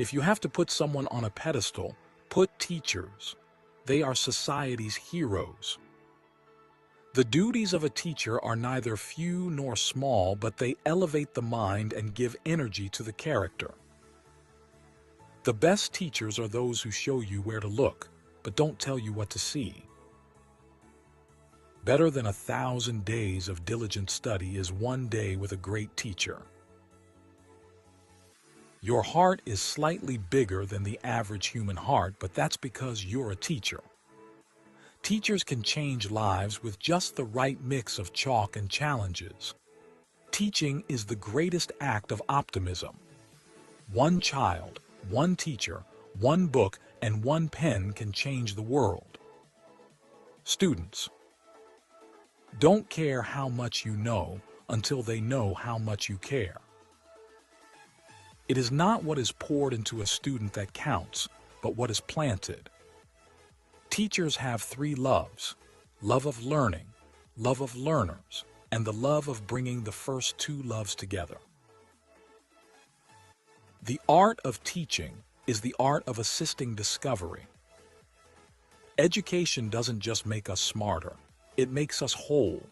If you have to put someone on a pedestal, put teachers. They are society's heroes. The duties of a teacher are neither few nor small, but they elevate the mind and give energy to the character. The best teachers are those who show you where to look, but don't tell you what to see. Better than 1,000 days of diligent study is one day with a great teacher. Your heart is slightly bigger than the average human heart, but that's because you're a teacher. Teachers can change lives with just the right mix of chalk and challenges. Teaching is the greatest act of optimism. One child, one teacher, one book, and one pen can change the world. Students, don't care how much you know until they know how much you care. It is not what is poured into a student that counts, but what is planted. Teachers have 3 loves: love of learning, love of learners, and the love of bringing the first 2 loves together. The art of teaching is the art of assisting discovery. Education doesn't just make us smarter, it makes us whole.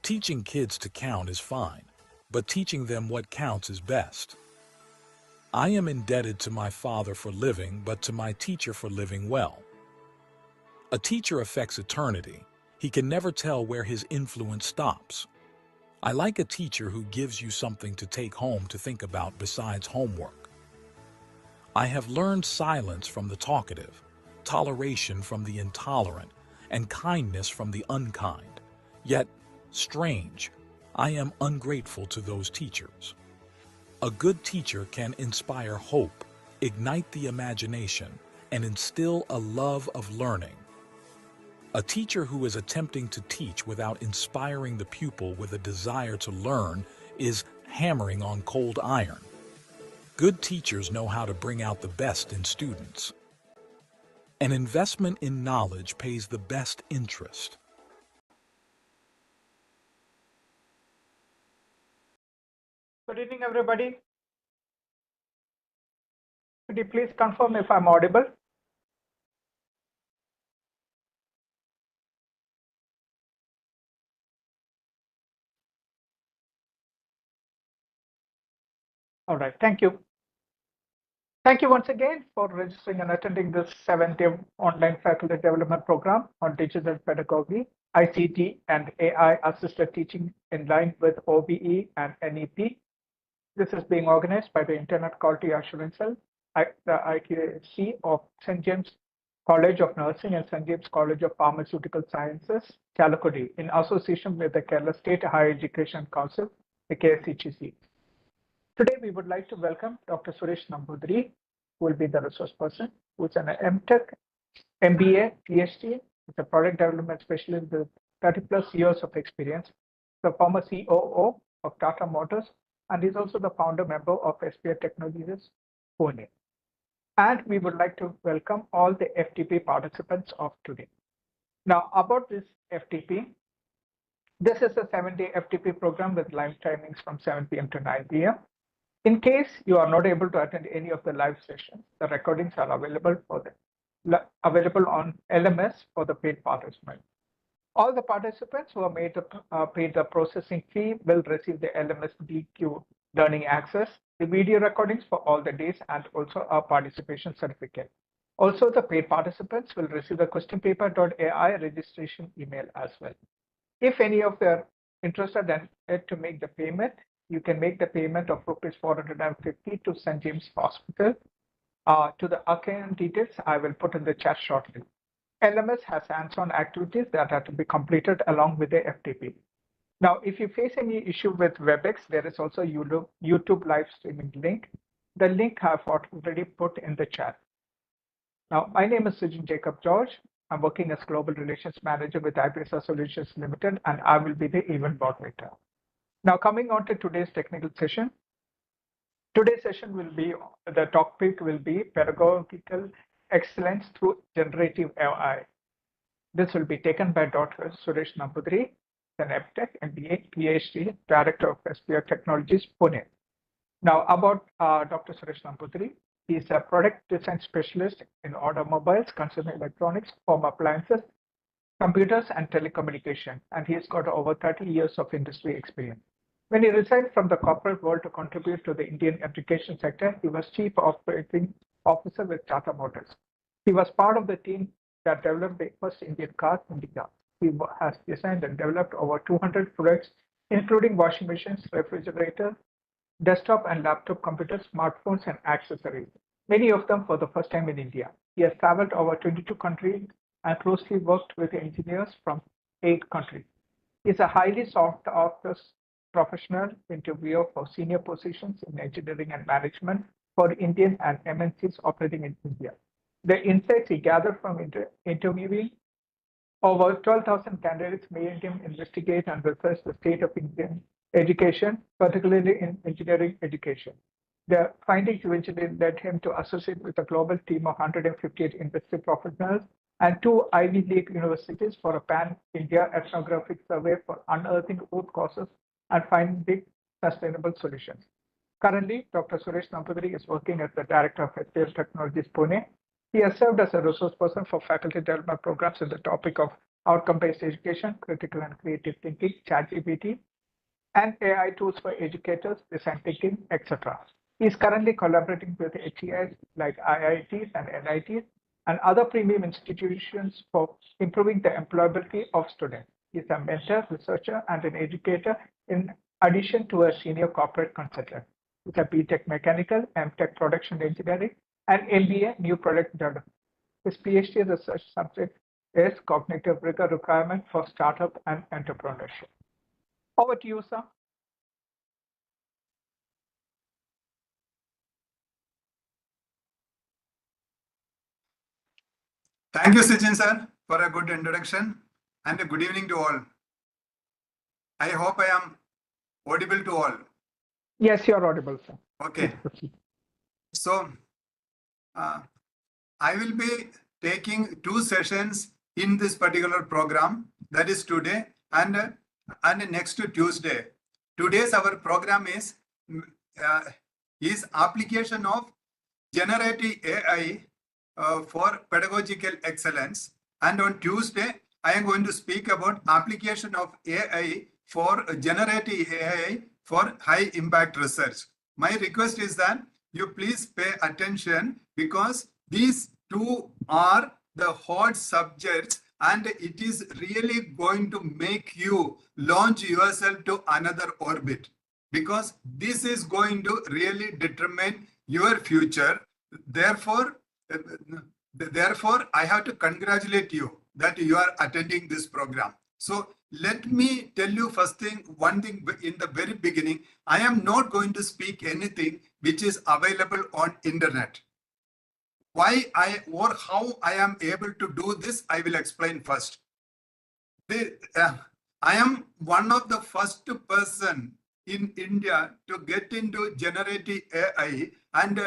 Teaching kids to count is fine, but teaching them what counts is best. I am indebted to my father for living, but to my teacher for living well. A teacher affects eternity. He can never tell where his influence stops. I like a teacher who gives you something to take home to think about besides homework. I have learned silence from the talkative, toleration from the intolerant, and kindness from the unkind. Yet, strange, I am ungrateful to those teachers. A good teacher can inspire hope, ignite the imagination, and instill a love of learning. A teacher who is attempting to teach without inspiring the pupil with a desire to learn is hammering on cold iron. Good teachers know how to bring out the best in students. An investment in knowledge pays the best interest. Good evening, everybody. Could you please confirm if I'm audible? All right, thank you. Thank you once again for registering and attending this 7th online faculty development program on digital pedagogy, ICT and AI assisted teaching in line with OBE and NEP. This is being organized by the Internet Quality Assurance Cell, the IQAC of St. James College of Nursing and St. James College of Pharmaceutical Sciences, Chalakudy, in association with the Kerala State Higher Education Council, the KSHEC. Today, we would like to welcome Dr. Suresh Nambudri, who will be the resource person, who is an MTech, MBA, PhD, is a product development specialist with 30+ years of experience, the former COO of Tata Motors, and is also the founder member of SPI Technologies, Pune. And we would like to welcome all the FDP participants of today. Now, about this FDP, this is a 7-day FDP program with live timings from 7 p.m. to 9 p.m. In case you are not able to attend any of the live sessions, the recordings are available on LMS for the paid participants. All the participants who are paid the processing fee will receive the LMS DQ learning access, the video recordings for all the days, and also a participation certificate. Also, the paid participants will receive the questionpaper.ai registration email as well. If any of you are interested and to make the payment, you can make the payment of rupees 450 to St. James Hospital. To the account details, I will put in the chat shortly. LMS has hands-on activities that are to be completed along with the FTP. Now, if you face any issue with WebEx, there is also YouTube live streaming link. The link I have already put in the chat. Now, my name is Sujin Jacob George. I'm working as Global Relations Manager with IPSR Solutions Limited, and I will be the event moderator. Now, coming on to today's technical session. Today's session will be, the topic will be Pedagogical Excellence through Generative AI. This will be taken by Dr. Suresh Nambudri, an MTech, MBA, PhD, Director of SPI Technologies, Pune. Now about Dr. Suresh Nambudiri. He's a product design specialist in automobiles, consumer electronics, home appliances, computers, and telecommunication, and he's got over 30 years of industry experience. When he resigned from the corporate world to contribute to the Indian education sector, he was Chief Operating Officer with Tata Motors. He was part of the team that developed the first Indian car in India. He has designed and developed over 200 products, including washing machines, refrigerators, desktop and laptop computers, smartphones, and accessories, many of them for the first time in India. He has traveled over 22 countries and closely worked with engineers from 8 countries. He is a highly sought after professional interviewer for senior positions in engineering and management for Indian and MNCs operating in India. The insights he gathered from interviewing over 12,000 candidates made him investigate and research the state of Indian education, particularly in engineering education. The findings eventually led him to associate with a global team of 158 industry professionals and 2 Ivy League universities for a pan-India ethnographic survey for unearthing root causes and finding sustainable solutions. Currently, Dr. Suresh Nambudiri is working as the Director of HCL Technologies, Pune. He has served as a resource person for faculty development programs in the topic of outcome-based education, critical and creative thinking, ChatGPT, and AI tools for educators, design thinking, etc. He is currently collaborating with HEIs like IITs and NITs and other premium institutions for improving the employability of students. He is a mentor, researcher, and an educator in addition to a senior corporate consultant. He's a BTech Mechanical, MTech Production Engineering, and MBA New Product Development. His PhD research subject is cognitive rigor requirement for startup and entrepreneurship. Over to you, sir. Thank you, Sachin sir, for a good introduction and a good evening to all. I hope I am audible to all. Yes, you're audible, sir. Okay. So, I will be taking 2 sessions in this particular program, that is today and next Tuesday. Today's our program is application of generative AI for pedagogical excellence. And on Tuesday, I am going to speak about application of AI for generative AI for high impact research. My request is that you please pay attention because these 2 are the hot subjects and it is really going to make you launch yourself to another orbit because this is going to really determine your future. Therefore, I have to congratulate you that you are attending this program. So let me tell you one thing in the very beginning. I am not going to speak anything which is available on internet. Why how I am able to do this, I will explain first. I am one of the first person in India to get into generative AI and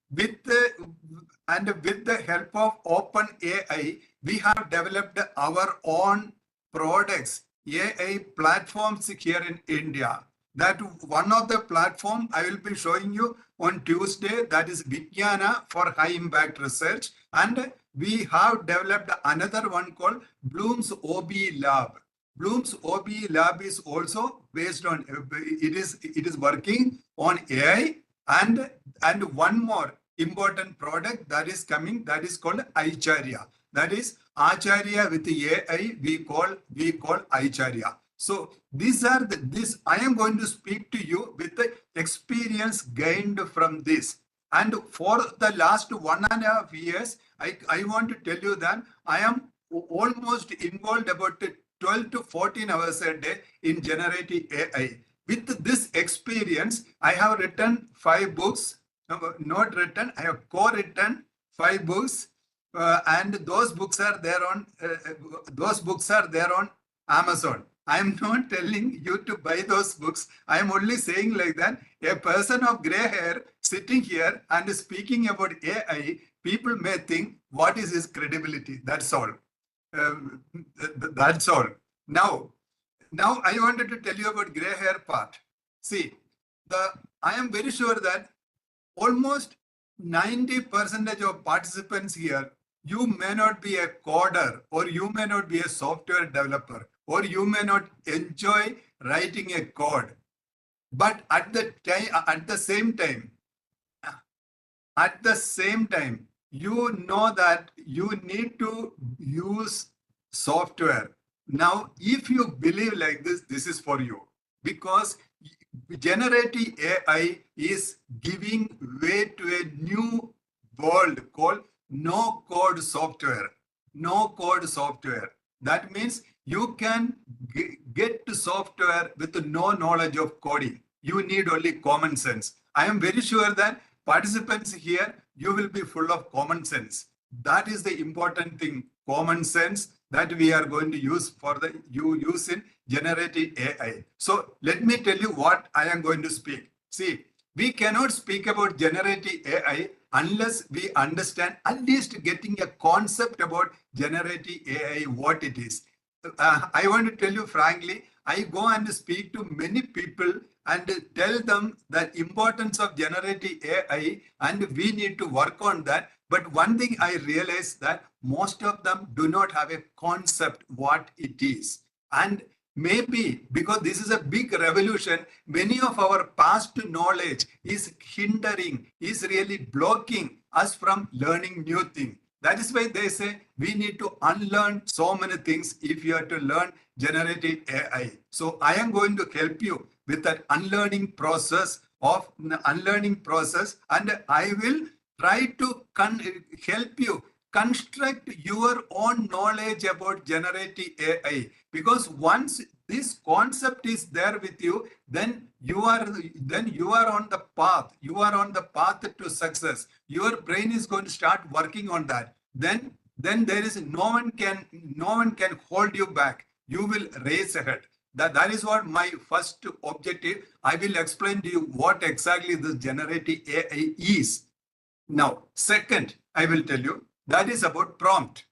with the help of Open AI, we have developed our own products, AI platforms here in India. That one of the platform I will be showing you on Tuesday, that is Vijnana for high impact research. And we have developed another one called Bloom's OBE Lab. Bloom's OBE Lab is also based on, it is working on AI and one more important product that is coming, that is called Acharya. That is Acharya with the AI, we call Acharya. So these are this I am going to speak to you with the experience gained from this. And for the last 1.5 years, I want to tell you that I am almost involved about 12 to 14 hours a day in generative AI. With this experience, I have written 5 books. Not written, I have co-written 5 books, and those books are there on Amazon. I am not telling you to buy those books. I am only saying like that a person of gray hair sitting here and speaking about AI, people may think what is his credibility. That's all. That's all. Now I wanted to tell you about gray hair part. See, I am very sure that almost 90% of participants here, you may not be a coder, or you may not be a software developer, or you may not enjoy writing a code. But at the same time, you know that you need to use software. Now, if you believe like this, this is for you, because generative AI is giving way to a new world called no code software. No code software. That means you can get to software with no knowledge of coding. You need only common sense. I am very sure that participants here, you will be full of common sense. That is the important thing, common sense, that we are going to use for the use in generative AI. So let me tell you what I am going to speak. See, we cannot speak about generative AI unless we understand at least getting a concept about generative AI, what it is. I want to tell you frankly, I go and speak to many people and tell them the importance of generative AI, and we need to work on that. But one thing I realize that most of them do not have a concept what it is. And maybe because this is a big revolution, many of our past knowledge is hindering, is really blocking us from learning new things. That is why they say we need to unlearn so many things if you have to learn generative AI. So I am going to help you with that unlearning process, and I will try to help you construct your own knowledge about generative AI. Because once this concept is there with you, then you are on the path. You are on the path to success. Your brain is going to start working on that. Then there is no one can hold you back. You will race ahead. That is what my first objective. I will explain to you what exactly this generative AI is. Now, second, I will tell you that is about prompt.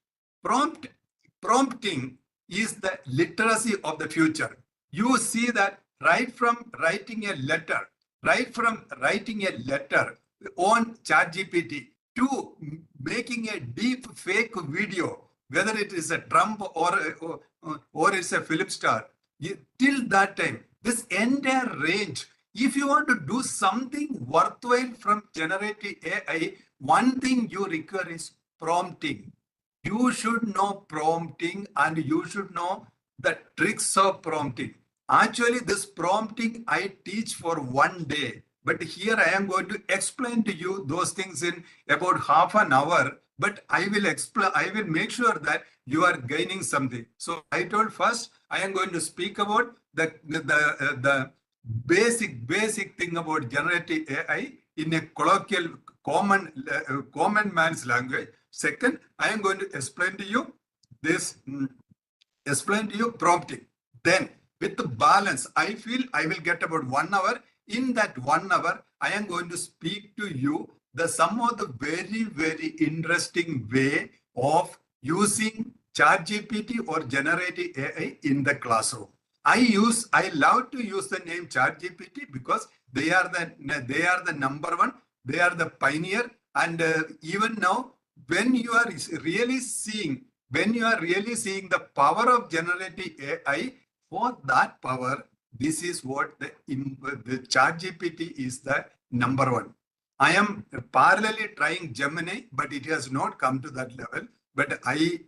Prompting is the literacy of the future. You see that right from writing a letter on ChatGPT to making a deep fake video, whether it is a Trump or it's a Philip Star, till that time, this entire range, if you want to do something worthwhile from generative AI, one thing you require is prompting. You should know prompting, and you should know the tricks of prompting. Actually, this prompting I teach for one day, but here I am going to explain to you those things in about half an hour. But I will make sure that you are gaining something. So I told first I am going to speak about the basic thing about generative AI in a colloquial, common man's language. Second, I am going to explain to you prompting. Then with the balance, I feel I will get about 1 hour. In that 1 hour, I am going to speak to you some of the very interesting way of using ChatGPT or generative AI in the classroom. I love to use the name ChatGPT because they are the number one. They are the pioneer. And even now, when you are really seeing the power of generative AI, for that power, this is what the ChatGPT is the number one. I am parallelly trying Gemini, but it has not come to that level. But I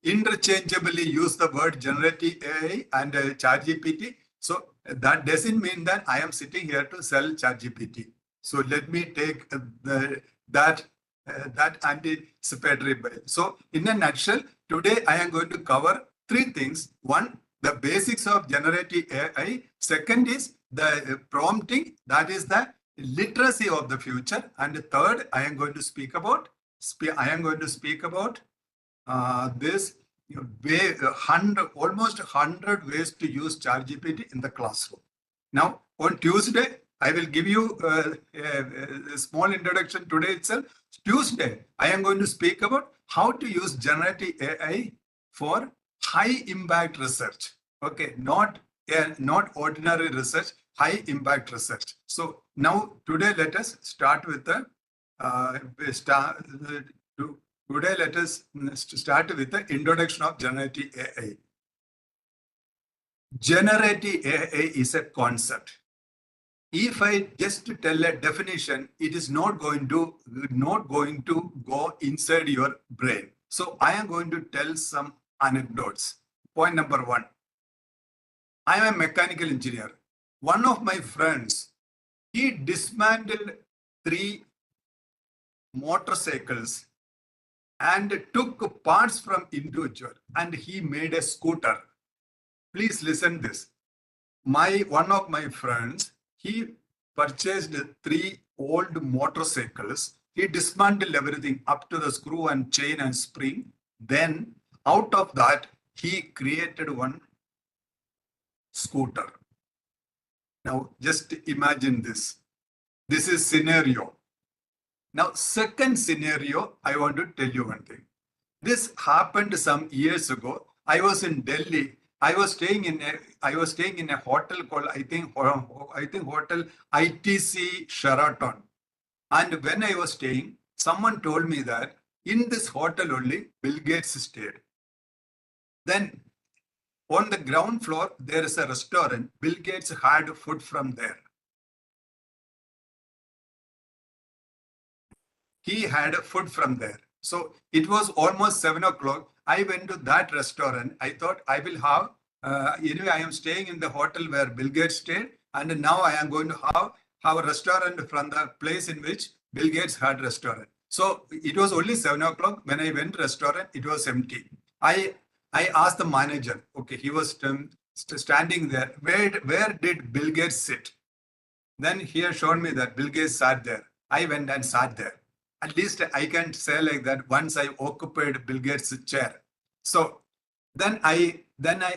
interchangeably use the word generative AI and ChatGPT. So that doesn't mean that I am sitting here to sell ChatGPT. So let me take that anticipatory bill. So in a nutshell, today I am going to cover 3 things. One, the basics of generative AI. Second is the prompting, that is the literacy of the future. And third, I am going to speak about this way, almost 100 ways to use ChatGPT in the classroom. Now, on Tuesday, I will give you a small introduction today itself. Tuesday, I am going to speak about how to use generative AI for high impact research. Okay, not ordinary research, high impact research. So now today let us start with the today let us start with the introduction of generative AI. Generative AI is a concept. If I just tell a definition, it is not going to go inside your brain. So I am going to tell some anecdotes. Point number one. I am a mechanical engineer. One of my friends, he dismantled 3 motorcycles and took parts from individual and he made a scooter. Please listen this. One of my friends, he purchased 3 old motorcycles. He dismantled everything up to the screw and chain and spring. Then out of that, he created one scooter. Now just imagine this. This is scenario. Now second scenario, I want to tell you one thing. This happened some years ago. I was in Delhi. I was staying in a hotel called I think hotel ITC Sheraton. And when I was staying, someone told me that in this hotel only Bill Gates stayed. Then on the ground floor there is a restaurant. Bill Gates had food from there. He had food from there. So it was almost 7 o'clock. I went to that restaurant. I thought I will have, anyway, I am staying in the hotel where Bill Gates stayed. And now I am going to have a restaurant from the place in which Bill Gates had restaurant. So it was only 7 o'clock. When I went to restaurant, it was empty. I asked the manager, okay, he was standing there. Where did Bill Gates sit? Then he has shown me that Bill Gates sat there. I went and sat there. At least I can say like that once I occupied Bill Gates' chair. So then I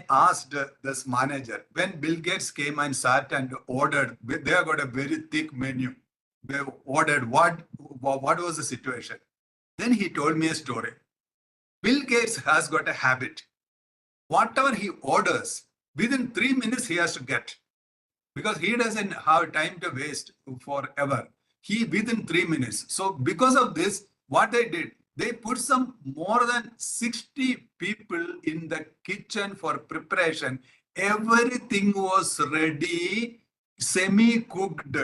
asked this manager, when Bill Gates came and sat and ordered, they have got a very thick menu. They ordered what was the situation? Then he told me a story. Bill Gates has got a habit. Whatever he orders, within 3 minutes he has to get. Because he doesn't have time to waste forever. He within 3 minutes. So because of this, what they did, they put some more than 60 people in the kitchen for preparation. Everything was ready, semi-cooked,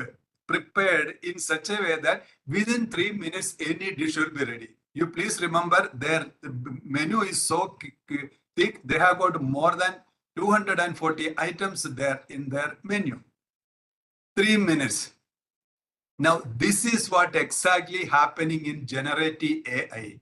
prepared in such a way that within 3 minutes, any dish will be ready. You please remember their menu is so thick. They have got more than 240 items there in their menu. 3 minutes. Now, this is what exactly happening in generative AI.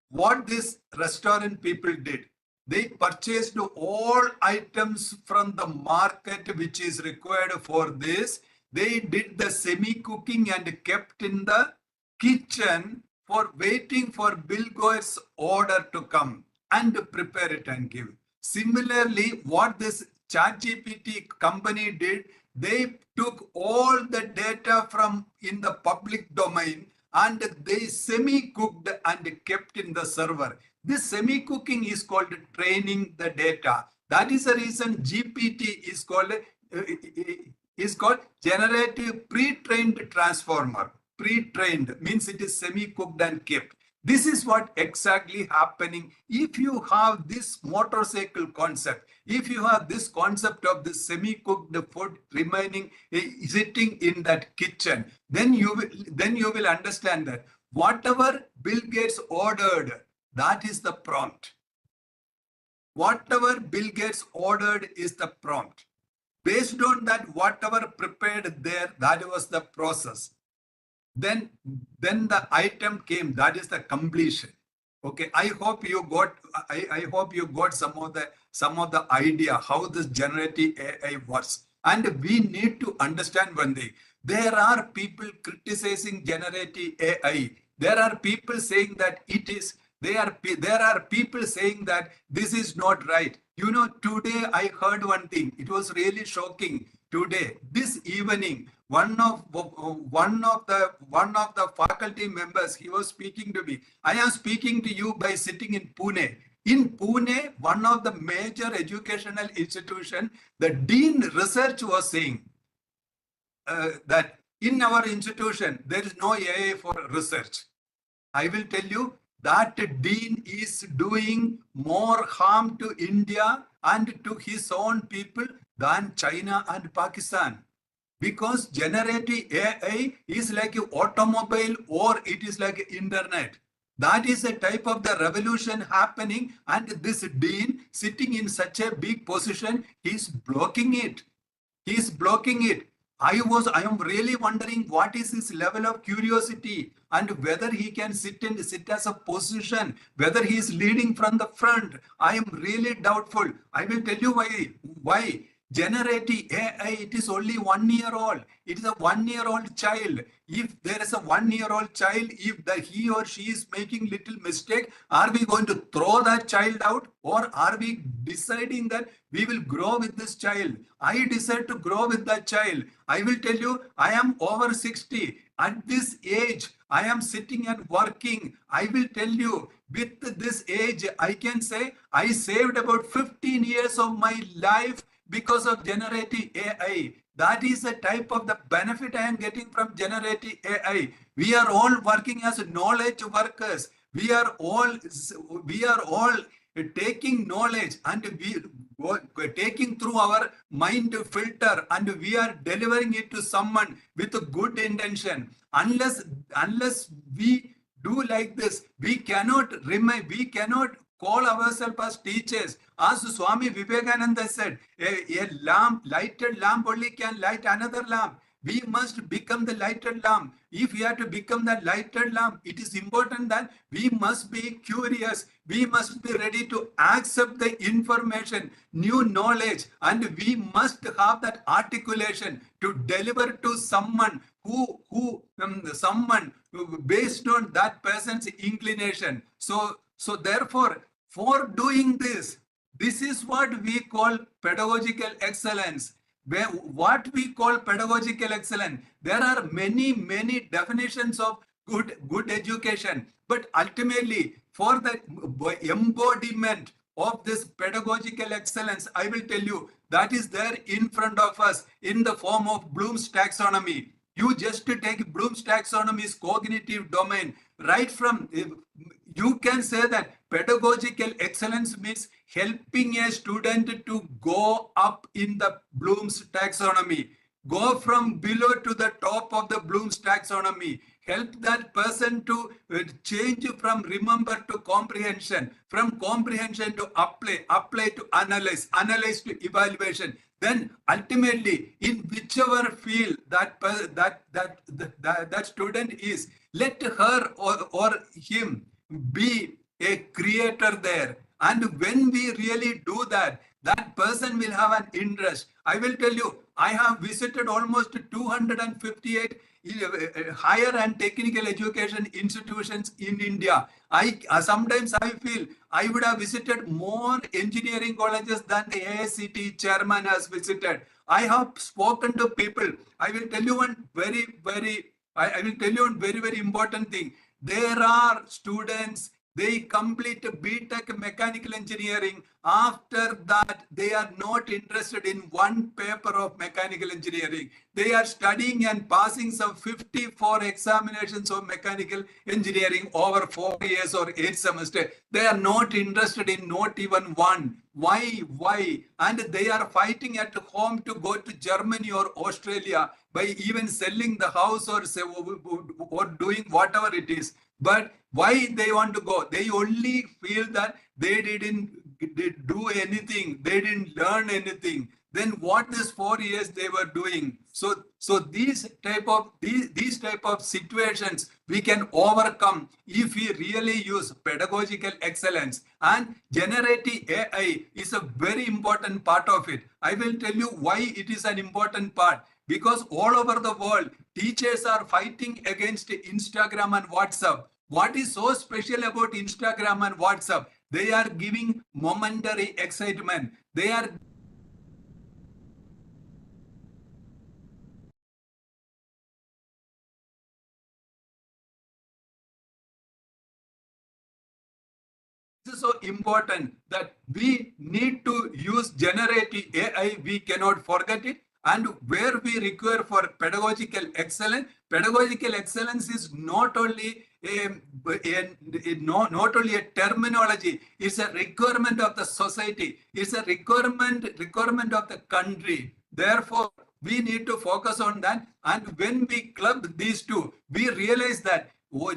What this restaurant people did, they purchased all items from the market which is required for this. They did the semi-cooking and kept in the kitchen for waiting for Bill Gates' order to come and prepare it and give. Similarly, what this ChatGPT company did, they took all the data from in the public domain and they semi-cooked and kept in the server. This semi-cooking is called training the data. That is the reason GPT is called generative pre-trained transformer. Pre-trained means it is semi-cooked and kept. This is what exactly happening. If you have this motorcycle concept, if you have this concept of the semi-cooked food remaining sitting in that kitchen, then you will understand that whatever Bill Gates ordered, that is the prompt. Whatever Bill Gates ordered is the prompt. Based on that, whatever prepared there, that was the process. Then the item came, that is the completion. Okay, I hope you got some of the idea how this generative AI works. And we need to understand one thing. There are people criticizing generative AI. There are people saying that it is. There are people saying that this is not right. You know, today I heard one thing. It was really shocking. Today, this evening, one of the faculty members, he was speaking to me. I am speaking to you by sitting in Pune. In Pune, one of the major educational institutions, the dean research was saying that in our institution, there is no AI for research. I will tell you that dean is doing more harm to India and to his own people than China and Pakistan. Because generative AI is like an automobile or it is like internet. That is a type of the revolution happening, and this dean sitting in such a big position, he's blocking it. He's blocking it. I am really wondering what is his level of curiosity and whether he can sit as a position, whether he is leading from the front. I am really doubtful. I will tell you why. Why? Generative AI, it is only 1 year old. It is a 1 year old child. If there is a 1 year old child, if he or she is making little mistake, are we going to throw that child out, or are we deciding that we will grow with this child? I decide to grow with that child. I will tell you, I am over 60. At this age, I am sitting and working. I will tell you, with this age, I can say I saved about 15 years of my life because of generative AI. That is the type of the benefit I am getting from generative AI. We are all working as knowledge workers. We are all taking knowledge, and we taking through our mind filter, and we are delivering it to someone with a good intention. Unless we do like this, we cannot remain, we cannot call ourselves as teachers. As Swami Vivekananda said, a lamp, lighted lamp only can light another lamp. We must become the lighted lamp. If we are to become that lighted lamp, it is important that we must be curious. We must be ready to accept the information, new knowledge, and we must have that articulation to deliver to someone someone based on that person's inclination. So therefore, for doing this is what we call pedagogical excellence. What we call pedagogical excellence, there are many definitions of good education, but ultimately for the embodiment of this pedagogical excellence, I will tell you that is there in front of us in the form of Bloom's taxonomy. You just take Bloom's taxonomy's cognitive domain, right from, you can say that pedagogical excellence means helping a student to go up in the Bloom's taxonomy, go from below to the top of the Bloom's taxonomy, help that person to change from remember to comprehension, from comprehension to apply to analyze to evaluation. Then ultimately, in whichever field that student is, let her or him be a creator there. And when we really do that, that person will have an interest. I will tell you, I have visited almost 258 higher and technical education institutions in India. Sometimes I feel I would have visited more engineering colleges than the ICT chairman has visited. I have spoken to people. I will tell you one I will tell you one very important thing. There are students, they complete B.Tech mechanical engineering. After that, they are not interested in one paper of mechanical engineering. They are studying and passing some 54 examinations of mechanical engineering over 4 years or 8 semesters. They are not interested in not even one. Why? And they are fighting at home to go to Germany or Australia by even selling the house or doing whatever it is. But why they want to go? They only feel that they didn't do anything. They didn't learn anything. Then what these 4 years they were doing? So these type of situations we can overcome if we really use pedagogical excellence, and generative AI is a very important part of it. I will tell you why it is an important part. Because all over the world, teachers are fighting against Instagram and WhatsApp. What is so special about Instagram and WhatsApp? They are giving momentary excitement. They are is so important that we need to use generative AI. We cannot forget it. And where we require for pedagogical excellence is not only not only a terminology, it's a requirement of the society, it's a requirement of the country. Therefore, we need to focus on that. And when we club these two, we realize that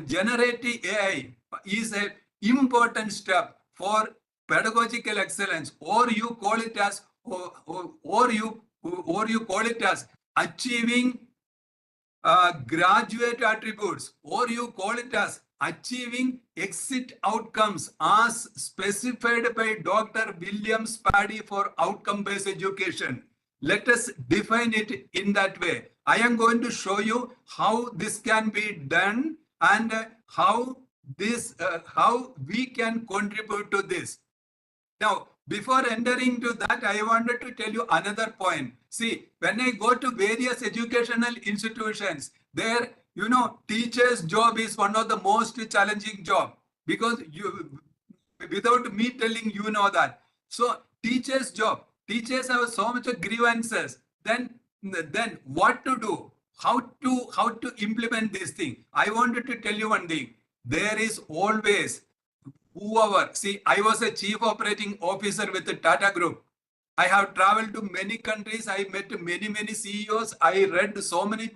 generative AI is a important step for pedagogical excellence, or you call it as or you call it as achieving graduate attributes, or you call it as achieving exit outcomes as specified by Dr. William Spady for outcome-based education. Let us define it in that way. I am going to show you how this can be done and how we can contribute to this. Now, before entering to that, I wanted to tell you another point. See, when I go to various educational institutions, there, teacher's job is one of the most challenging job, because without me telling, you know that. So, teacher's job, teachers have so much grievances. Then what to do? How to implement this thing? I wanted to tell you one thing. There is always I was a chief operating officer with the Tata Group. I have traveled to many countries. I met many CEOs. I read so many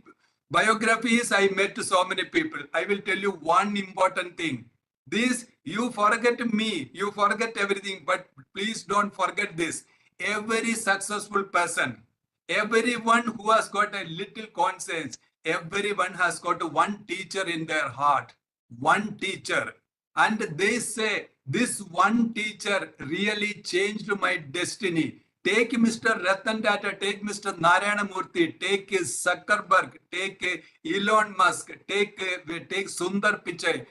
biographies. I met so many people. I will tell you one important thing. This, you forget me, you forget everything, but please don't forget this. Every successful person, everyone who has got a little conscience, everyone has got one teacher in their heart. One teacher. And they say, this one teacher really changed my destiny. Take Mr. Ratan Tata, take Mr. Narayana Murthy, take Zuckerberg, take Elon Musk, take Sundar Pichai,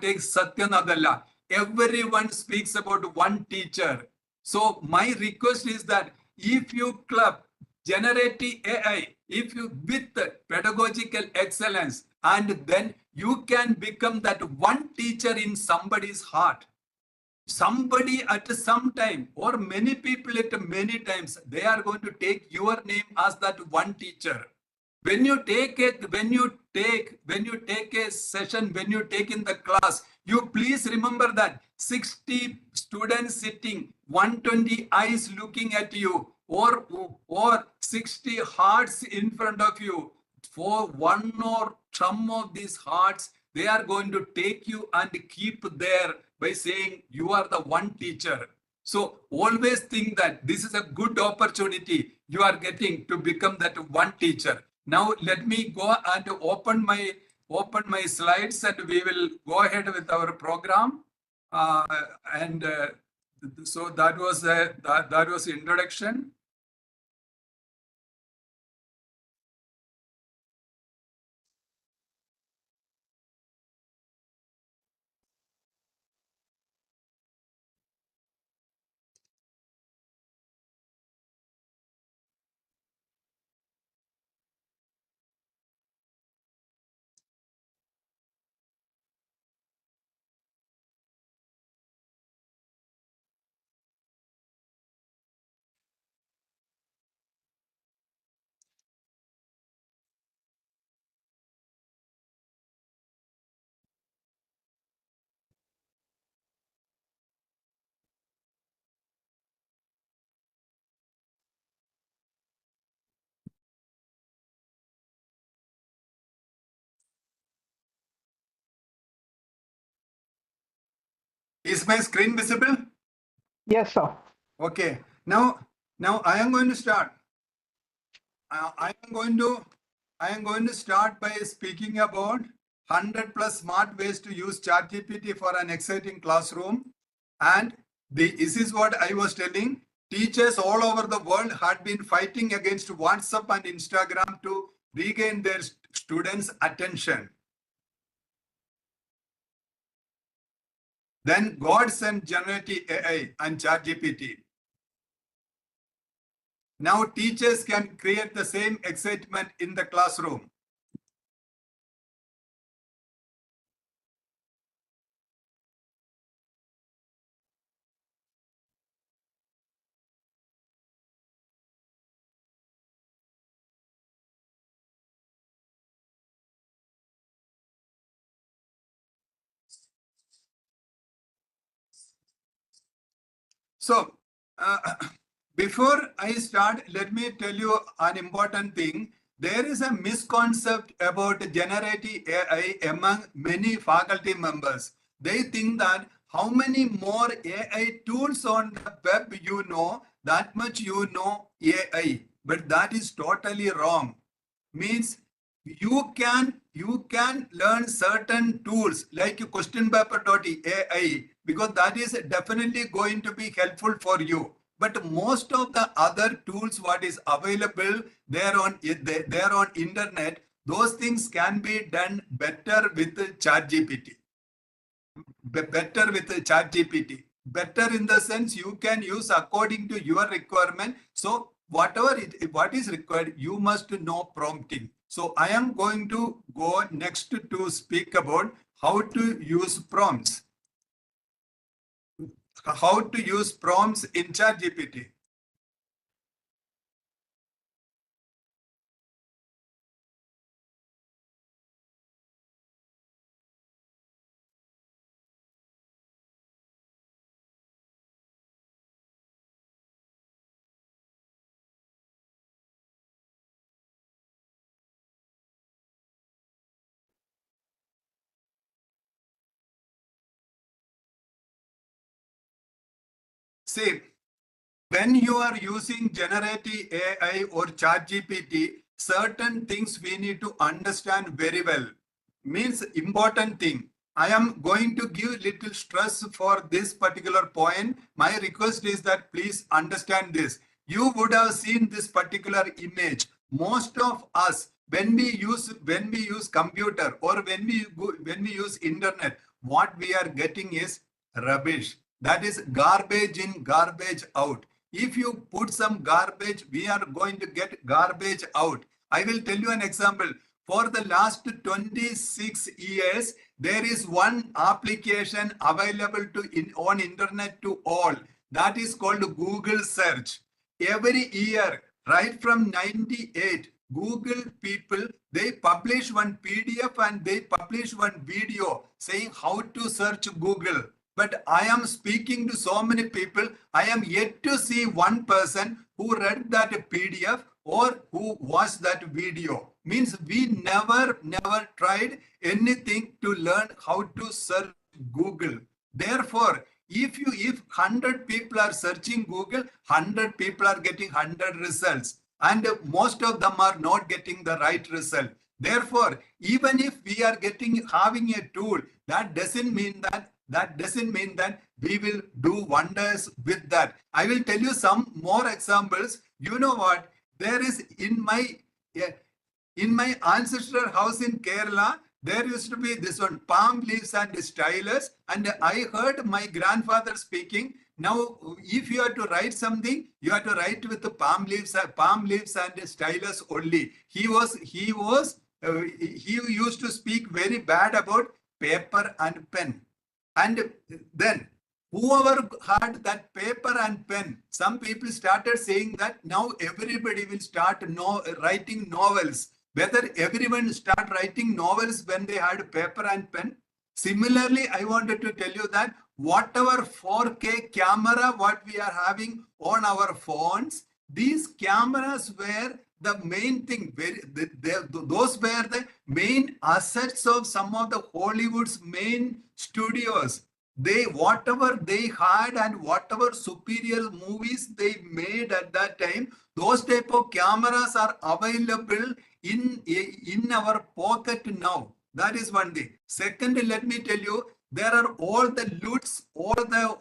take Satya Nadella. Everyone speaks about one teacher. So my request is that if you club generative AI, if you with pedagogical excellence, and then you can become that one teacher in somebody's heart. Somebody at some time, or many people at many times, they are going to take your name as that one teacher. When you take it, when you take a session, when you take in the class, you please remember that 60 students sitting, 120 eyes looking at you, or 60 hearts in front of you. For one or some of these hearts, they are going to take you and keep there by saying you are the one teacher. So always think that this is a good opportunity you are getting to become that one teacher. Now let me go and open my slides, and we will go ahead with our program. So that was introduction. Is my screen visible? Yes, sir. Okay. Now I am going to start. I am going to start by speaking about 100 plus smart ways to use ChatGPT for an exciting classroom. And this is what I was telling. Teachers all over the world had been fighting against WhatsApp and Instagram to regain their students' attention. Then God sent generative AI and ChatGPT. Now teachers can create the same excitement in the classroom. So, before I start, let me tell you an important thing. There is a misconception about generative AI among many faculty members. They think that how many more AI tools on the web you know, that much you know AI. But that is totally wrong. Means you can learn certain tools like questionpaper.ai because that is definitely going to be helpful for you. But most of the other tools what is available there on internet, those things can be done better with ChatGPT. Better with ChatGPT. Better in the sense you can use according to your requirement. So what is required, you must know prompting. So I am going to go next to speak about how to use prompts. How to use prompts in ChatGPT. See, when you are using generative AI or ChatGPT, certain things we need to understand very well. Means important thing. I am going to give little stress for this particular point. My request is that please understand this. You would have seen this particular image. Most of us, when we use computer or when we use internet, what we are getting is rubbish. That is garbage in, garbage out. If you put some garbage, we are going to get garbage out. I will tell you an example. For the last 26 years, there is one application available on internet to all. That is called Google search. Every year, right from 98, Google people, they publish one PDF and they publish one video saying how to search Google. But I am speaking to so many people, I am yet to see one person who read that PDF or who watched that video. Means we never tried anything to learn how to search Google. Therefore, if 100 people are searching Google, 100 people are getting 100 results. And most of them are not getting the right result. Therefore, even if we are having a tool, that doesn't mean that we will do wonders with that. I will tell you some more examples. You know what? There is in my ancestral house in Kerala, there used to be this one, palm leaves and stylus. And I heard my grandfather speaking. Now, if you are to write something, you have to write with the palm leaves and stylus only. He used to speak very bad about paper and pen. And then whoever had that paper and pen, some people started saying that now everybody will start writing novels. Whether everyone start writing novels when they had paper and pen. Similarly, I wanted to tell you that whatever 4K camera what we are having on our phones, these cameras were the main thing. Those were the main assets of some of the Hollywood's main studios. Whatever they had and whatever superior movies they made at that time, those type of cameras are available in our pocket now. That is one thing. Second, let me tell you, there are all the LUTs, all the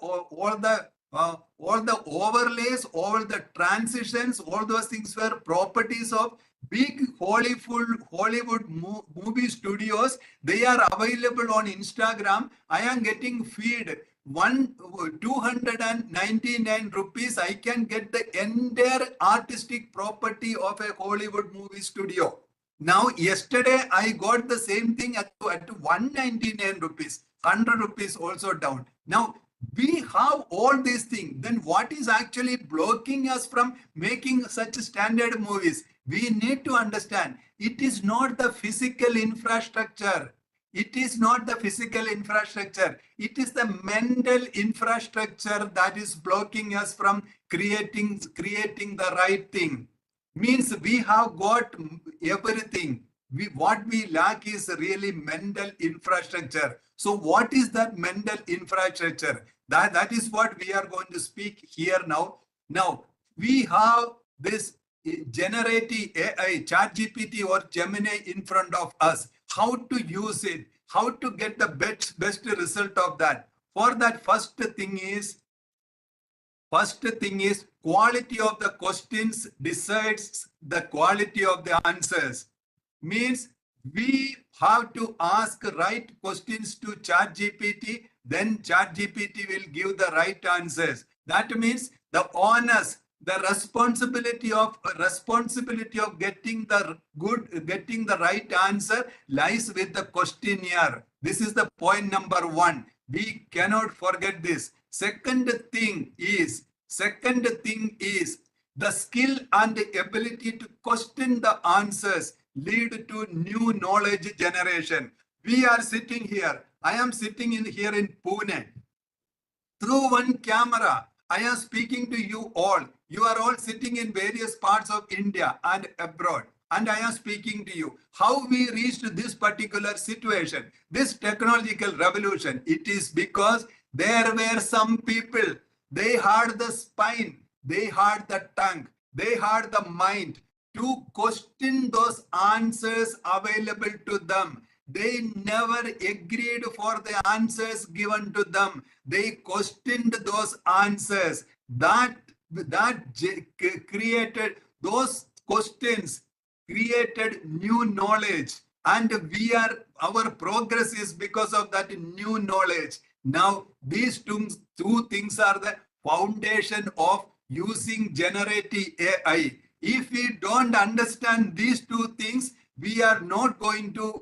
overlays, all the transitions, all those things were properties of big Hollywood movie studios. They are available on Instagram. I am getting feed 299 rupees. I can get the entire artistic property of a Hollywood movie studio. Now, yesterday I got the same thing at 199 rupees, 100 rupees also down. Now, we have all these things. Then what is actually blocking us from making such standard movies? We need to understand it is not the physical infrastructure. It is not the physical infrastructure. It is the mental infrastructure that is blocking us from creating the right thing. Means we have got everything. What we lack is really mental infrastructure. So what is that mental infrastructure? That is what we are going to speak here now. Now, we have this generative AI, ChatGPT or Gemini in front of us. How to use it? How to get the best result of that? For that, first thing is quality of the questions decides the quality of the answers. Means we have to ask right questions to ChatGPT, then ChatGPT will give the right answers. That means the onus, the responsibility of getting the right answer lies with the questionnaire. This is the point number one. We cannot forget this. Second thing is the skill and the ability to question the answers lead to new knowledge generation. We are sitting here. I am sitting here in Pune. Through one camera, I am speaking to you all. You are all sitting in various parts of India and abroad. And I am speaking to you. How we reached this particular situation, this technological revolution, it is because there were some people, they had the spine, they had the tongue, they had the mind to question those answers available to them. They never agreed for the answers given to them. They questioned those answers. That created those questions, created new knowledge, and our progress is because of that new knowledge. Now these two things are the foundation of using generative AI. If we don't understand these two things, we are not going to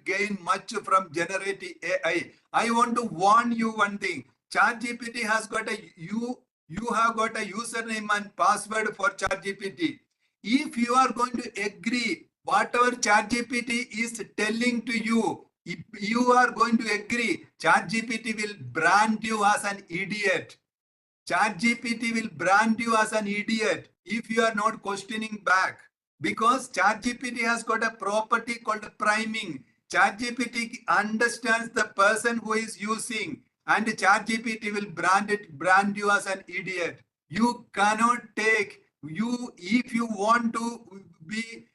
gain much from generative AI. I want to warn you one thing. ChatGPT has got you have got a username and password for ChatGPT. If you are going to agree whatever ChatGPT is telling to you, if you are going to agree, ChatGPT will brand you as an idiot. ChatGPT will brand you as an idiot if you are not questioning back. Because ChatGPT has got a property called priming. ChatGPT understands the person who is using, and ChatGPT will brand you as an idiot. You cannot take if you want to be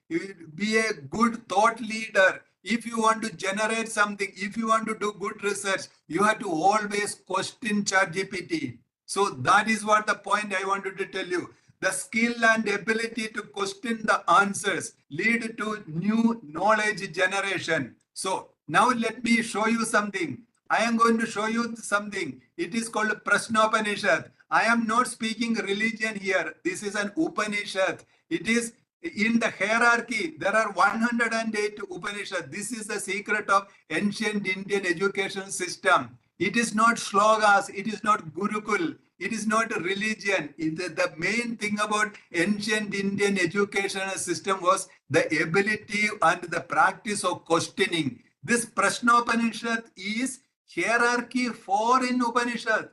a good thought leader. If you want to generate something, if you want to do good research, you have to always question ChatGPT. So that is what the point I wanted to tell you. The skill and ability to question the answers lead to new knowledge generation. So now let me show you something. I am going to show you something. It is called Prashnopanishad. I am not speaking religion here. This is an Upanishad. It is in the hierarchy. There are 108 Upanishads. This is the secret of ancient Indian education system. It is not shlokas. It is not Gurukul. It is not a religion. The main thing about ancient Indian educational system was the ability and the practice of questioning. This Prashnopanishad is hierarchy 4 in Upanishad.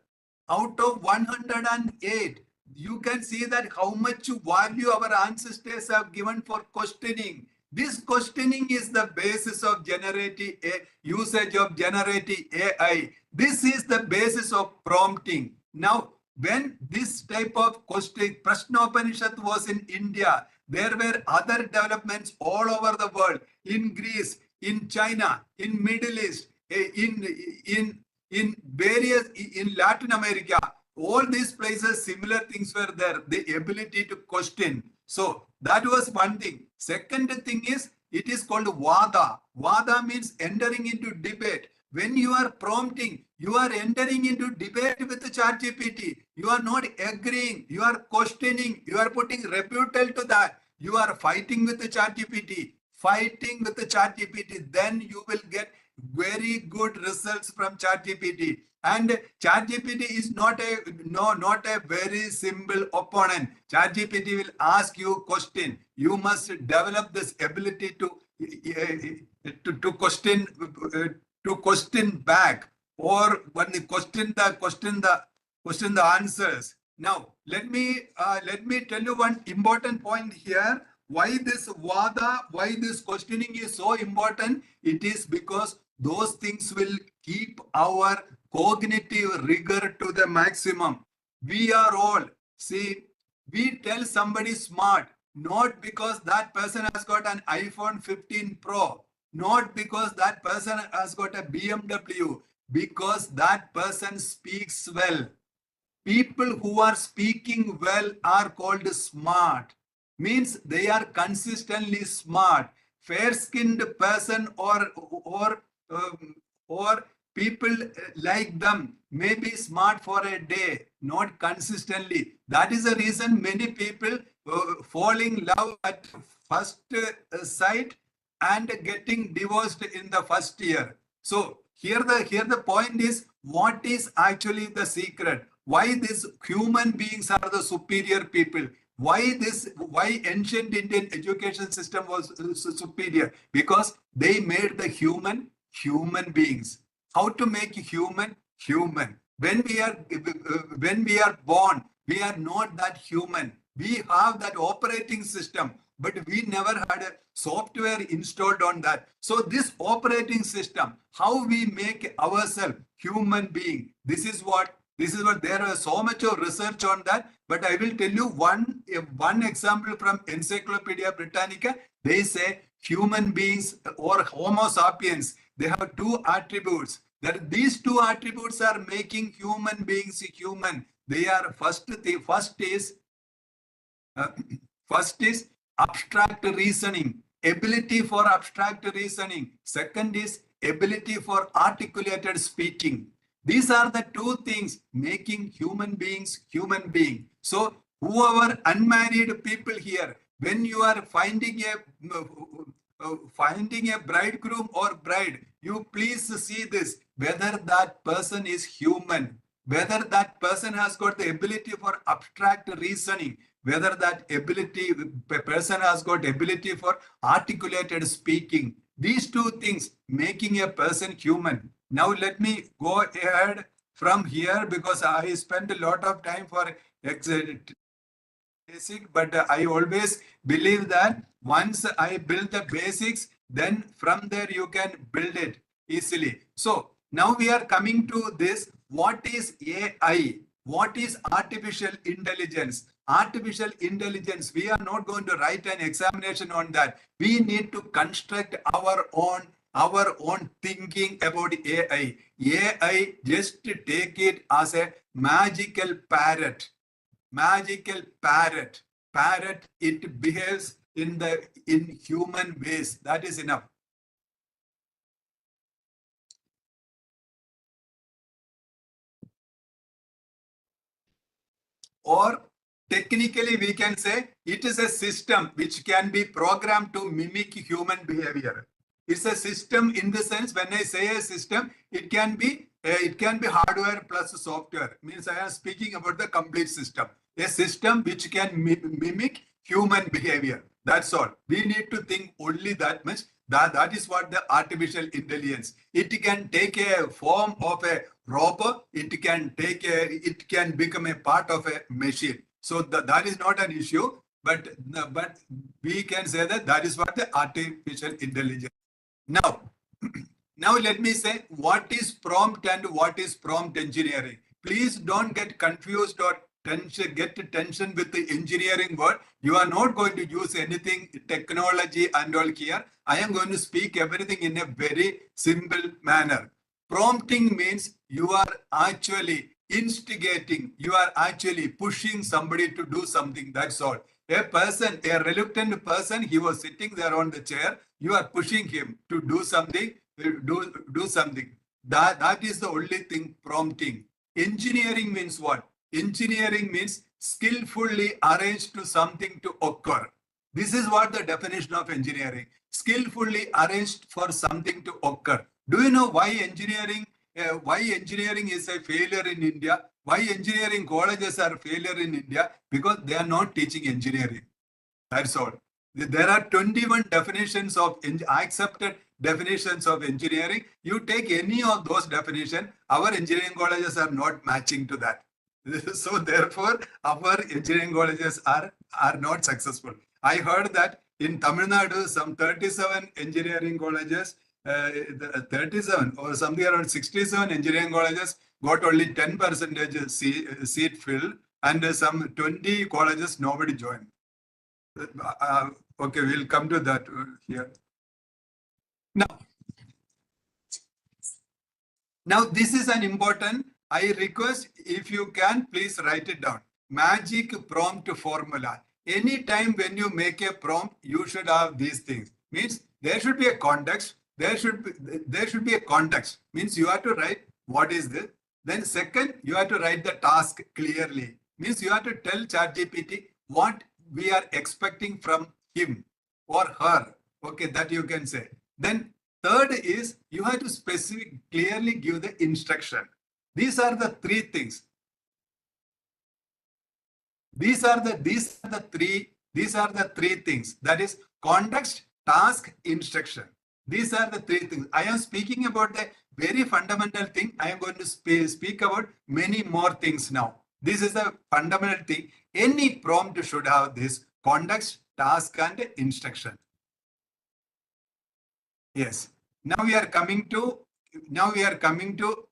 Out of 108, you can see that how much value our ancestors have given for questioning. This questioning is the basis of usage of generative AI. This is the basis of prompting. Now, when this type of question, Prashnopanishad was in India, there were other developments all over the world, in Greece, in China, in Middle East, in Latin America. All these places, similar things were there, the ability to question. So that was one thing. Second thing is, it is called Vada. Vada means entering into debate. When you are prompting, you are entering into debate with the ChatGPT. You are not agreeing, you are questioning, you are putting rebuttal to that. You are fighting with the ChatGPT. Then you will get very good results from ChatGPT. And ChatGPT is not a very simple opponent. ChatGPT will ask you a question. You must develop this ability to to question back, or when the question the answers. Now let me tell you one important point here. Why this vada, why this questioning is so important? It is because those things will keep our cognitive rigor to the maximum. We are all, see, we tell somebody smart not because that person has got an iPhone 15 Pro, not because that person has got a BMW, because that person speaks well. People who are speaking well are called smart. Means they are consistently smart. Fair-skinned person or people like them may be smart for a day, not consistently. That is the reason many people fall in love at first sight and getting divorced in the first year. So here the point is, what is actually the secret? Why these human beings are the superior people? Why ancient Indian education system was superior? Because they made the human beings. How to make human? When we are born, we are not that human. We have that operating system, but we never had a software installed on that. So this operating system, how we make ourselves human being, this is what there is so much of research on that. But I will tell you one example from Encyclopedia Britannica. They say human beings or Homo sapiens, they have two attributes. That these two attributes are making human beings human. They are first is abstract reasoning, ability for abstract reasoning. Second is ability for articulated speaking. These are the two things making human beings human being. So whoever unmarried people here, when you are finding a bridegroom or bride, you please see this, whether that person is human, whether that person has got the ability for abstract reasoning, whether that person has got ability for articulated speaking. These two things making a person human. Now let me go ahead from here, because I spent a lot of time for basic, but I always believe that once I build the basics, then from there you can build it easily. So now we are coming to this. What is AI? What is artificial intelligence? Artificial intelligence, we are not going to write an examination on that. We need to construct our own thinking about AI. AI, just take it as a magical parrot. Parrot, it behaves in human ways. That is enough. Or technically we can say it is a system which can be programmed to mimic human behavior. It's a system in the sense, when I say a system, it can be hardware plus software. Means I am speaking about the complete system. A system which can mimic human behavior. That's all. We need to think only that much. That is what the artificial intelligence. It can take a form of a robot. It can become a part of a machine. So that is not an issue. But we can say that is what the artificial intelligence. Now, now let me say what is prompt and what is prompt engineering. Please don't get confused or get tension with the engineering word. You are not going to use anything technology and all here. I am going to speak everything in a very simple manner. Prompting means you are actually instigating, you are actually pushing somebody to do something. That's all. A reluctant person, he was sitting there on the chair. You are pushing him to do something, do something. That is the only thing prompting. Engineering means what? Engineering means skillfully arranged to something to occur. This is what the definition of engineering. Skillfully arranged for something to occur. Do you know why engineering is a failure in India? Why engineering colleges are a failure in India? Because they are not teaching engineering. That's all. There are 21 definitions of accepted definitions of engineering. You take any of those definitions, our engineering colleges are not matching to that. So therefore, our engineering colleges are not successful. I heard that in Tamil Nadu, some 37 engineering colleges, 37 or something around 67 engineering colleges got only 10% seat filled, and some 20 colleges nobody joined. Okay, we'll come to that here. Now this is an important, I request if you can, please write it down. Magic prompt formula. Anytime when you make a prompt, you should have these things. Means there should be a context. There should be a context. Means you have to write what is this. Then second, you have to write the task clearly. Means you have to tell ChatGPT what we are expecting from him or her. Okay, that you can say. Then third is you have to clearly give the instruction. These are the three things. These are the three things. That is context, task, instruction. These are the three things. I am speaking about the very fundamental thing. I am going to speak about many more things now. This is the fundamental thing. Any prompt should have this context, task, and instruction. Yes. Now we are coming to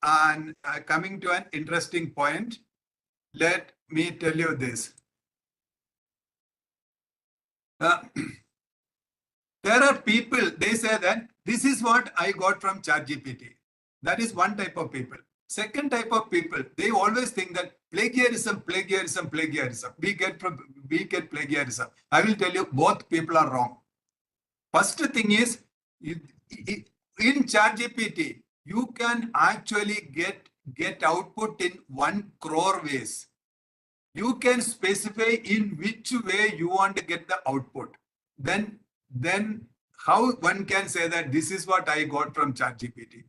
an interesting point. Let me tell you this. There are people, they say that this is what I got from ChatGPT. That is one type of people. Second type of people, they always think that plagiarism. We get plagiarism. I will tell you, both people are wrong. First thing is, in ChatGPT, you can actually get output in 1 crore ways. You can specify in which way you want to get the output. Then how one can say that this is what I got from ChatGPT.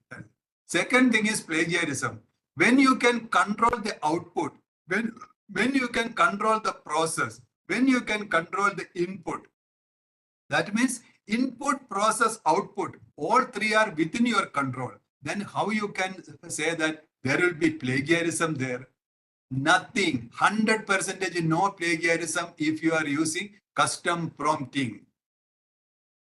Second thing is plagiarism. When you can control the output, when you can control the process, when you can control the input, that means input, process, output, all three are within your control. Then how you can say that there will be plagiarism there? Nothing. 100% no plagiarism if you are using custom prompting.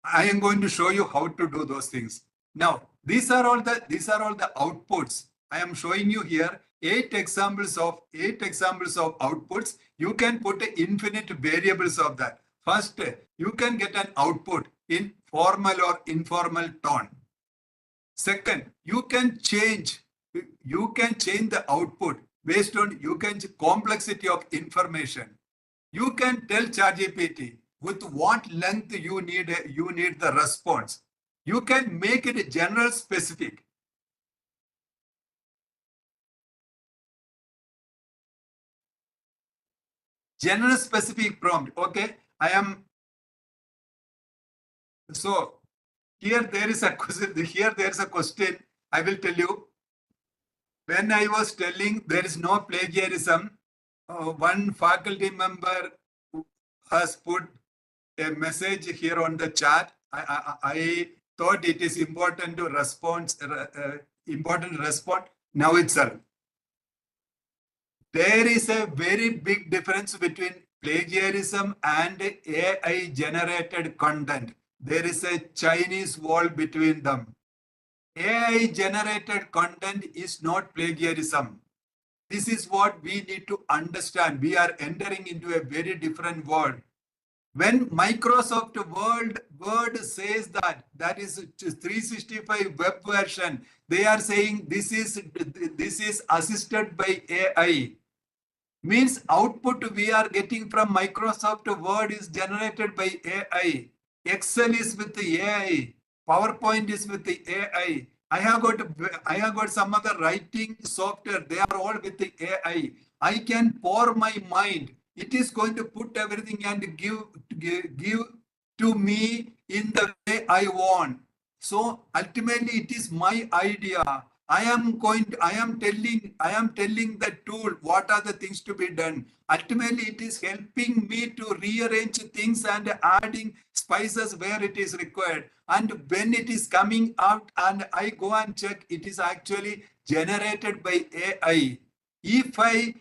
I am going to show you how to do those things. Now, these are all the outputs. I am showing you here 8 examples of outputs. You can put infinite variables of that. First, you can get an output in formal or informal tone. Second, you can change the output based on complexity of information. You can tell ChatGPT with what length you need the response. You can make it general specific. General specific prompt. Okay, so here there is a question. I will tell you. When I was telling there is no plagiarism, one faculty member has put a message here on the chat. I thought it is important to respond now itself. There is a very big difference between plagiarism and AI generated content. There is a Chinese wall between them. AI generated content is not plagiarism. This is what we need to understand. We are entering into a very different world. When Microsoft Word says that is 365 web version, they are saying this is assisted by AI. Means output we are getting from Microsoft Word is generated by AI. Excel is with the AI. PowerPoint is with the AI. I have got some other writing software. They are all with the AI. I can pour my mind. It is going to put everything and give to me in the way I want. So ultimately, it is my idea. I am telling the tool what are the things to be done. Ultimately, it is helping me to rearrange things and adding spices where it is required. And when it is coming out and I go and check, it is actually generated by AI. If I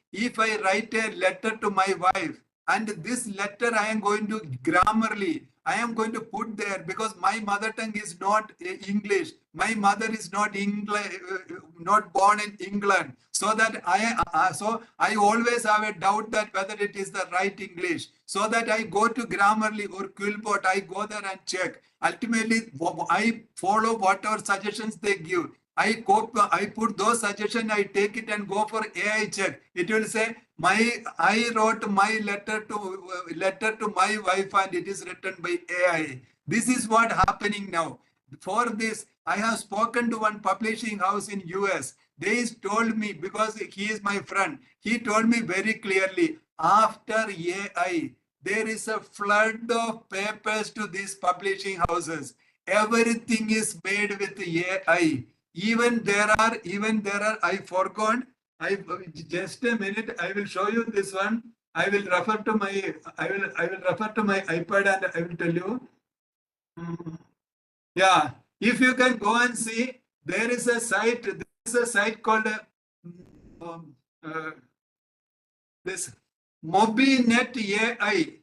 write a letter to my wife, and this letter I am going to grammarly, I am going to put there because my mother tongue is not English. My mother is not not born in England. So that I always have a doubt that whether it is the right English. So that I go to Grammarly or Quillbot, I go there and check. Ultimately, I follow whatever suggestions they give. I put those suggestions, I take it and go for AI check. It will say I wrote my letter to my wife and it is written by AI. This is what happening now. For this, I have spoken to one publishing house in US. They told me, because he is my friend, he told me very clearly, after AI, there is a flood of papers to these publishing houses. Everything is made with AI. Even there are, I forgot. Just a minute. I will show you this one. I will refer to my iPad and I will tell you. Yeah, if you can go and see, there is a site called um, uh, this OBE NET AI.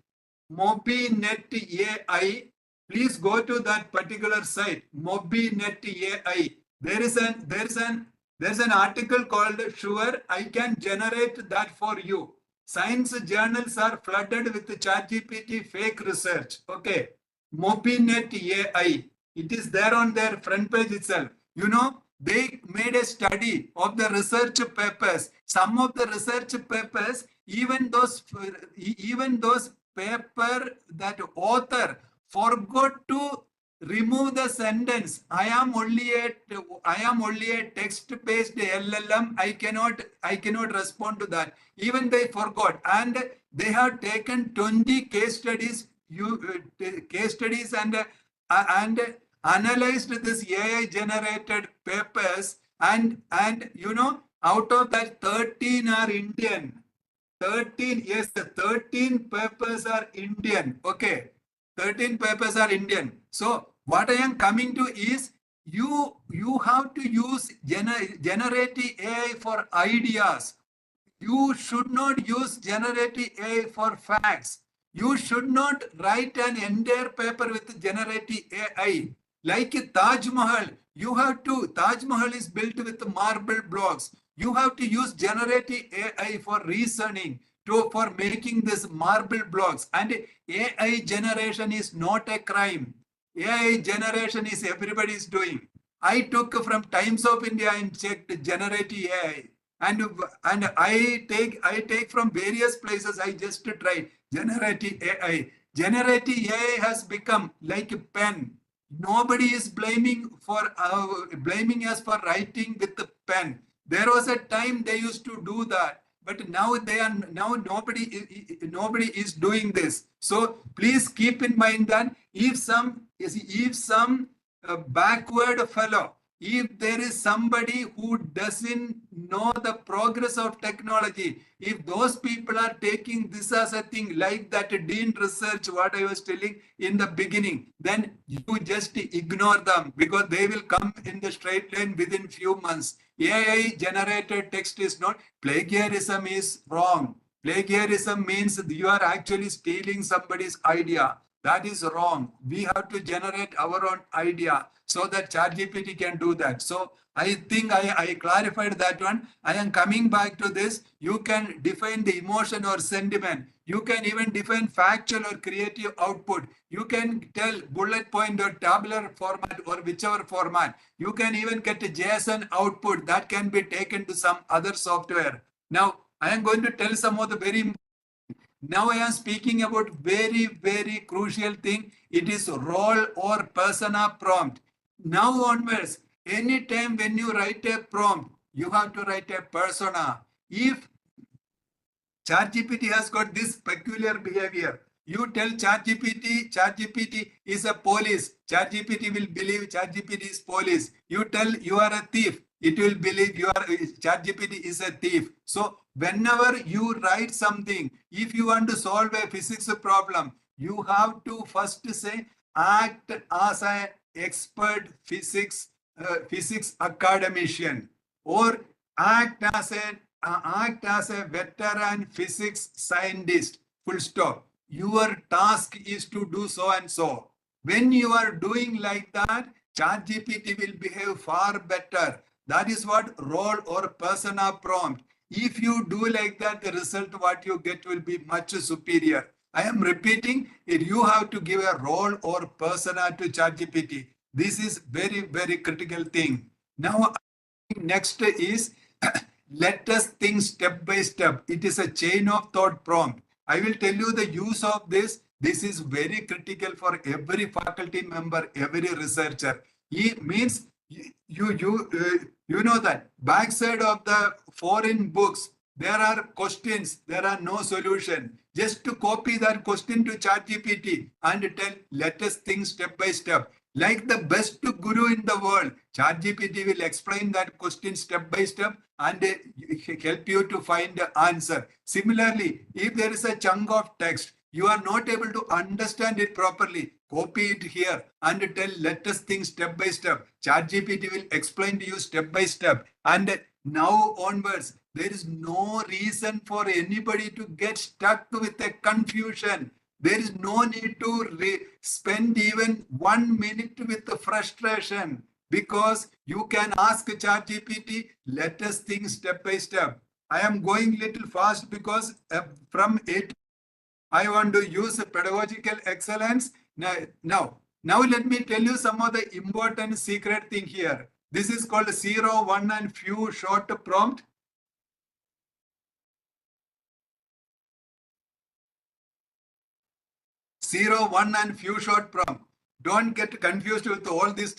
OBE NET AI. Please go to that particular site, OBE NET AI. There's an article called "Sure, I can generate that for you." Science journals are flooded with ChatGPT fake research. Okay, OBE NET AI. It is there on their front page itself. You know, they made a study of the research papers. Some of the research papers, even those paper that author forgot to remove the sentence. I am only a text-based LLM. I cannot respond to that. Even they forgot, and they have taken 20 case studies. And analyzed this AI generated papers, and out of that 13 are Indian. 13, yes, 13 papers are Indian. Okay, 13 papers are Indian. So what I am coming to is, you have to use generative AI for ideas. You should not use generative AI for facts. You should not write an entire paper with generative AI. Like Taj Mahal, Taj Mahal is built with marble blocks. You have to use generative AI for reasoning, for making this marble blocks. And AI generation is not a crime. AI generation is everybody is doing. I took from Times of India and checked generative AI. And I take from various places. I just tried generative AI. Generative AI has become like a pen. Nobody is blaming us for writing with the pen. There was a time they used to do that, but now nobody is doing this. So please keep in mind that if some backward fellow, if there is somebody who doesn't know the progress of technology, if those people are taking this as a thing, like that Dean research, what I was telling in the beginning, then you just ignore them, because they will come in the straight line within few months. AI generated text is not, plagiarism is wrong. Plagiarism means you are actually stealing somebody's idea. That is wrong. We have to generate our own idea so that ChatGPT can do that. So I think I clarified that one. I am coming back to this. You can define the emotion or sentiment. You can even define factual or creative output. You can tell bullet point or tabular format or whichever format. You can even get a JSON output that can be taken to some other software. Now, I am going to tell some of the very. Now I am speaking about very, very crucial thing. It is role or persona prompt. Now onwards, anytime when you write a prompt, you have to write a persona. If ChatGPT has got this peculiar behavior, you tell ChatGPT is a police. ChatGPT will believe ChatGPT is police. You tell you are a thief. it will believe your ChatGPT is a thief. So whenever you write something, if you want to solve a physics problem, you have to first say act as an expert physics academician, or act as a veteran physics scientist. Full stop. Your task is to do so and so. When you are doing like that, ChatGPT will behave far better. That is what role or persona prompt. If you do like that, the result what you get will be much superior. I am repeating it. You have to give a role or persona to ChatGPT. This is very, very critical thing. Now, next is let us think step by step. It is a chain of thought prompt. I will tell you the use of this. This is very critical for every faculty member, every researcher. It means you know that backside of the foreign books, there are questions, there are no solution. Just to copy that question to ChatGPT and tell, let us think step by step. Like the best guru in the world, ChatGPT will explain that question step by step and help you to find the answer. Similarly, if there is a chunk of text, you are not able to understand it properly, copy it here and tell, let us think step by step. ChatGPT will explain to you step by step. And now onwards, there is no reason for anybody to get stuck with a confusion. There is no need to spend even 1 minute with the frustration, because you can ask ChatGPT, let us think step by step. I am going little fast because from it, I want to use pedagogical excellence. Now, let me tell you some of the important secret thing here. This is called 0, 1 and few short prompt. 0, 1 and few short prompt. Don't get confused with all this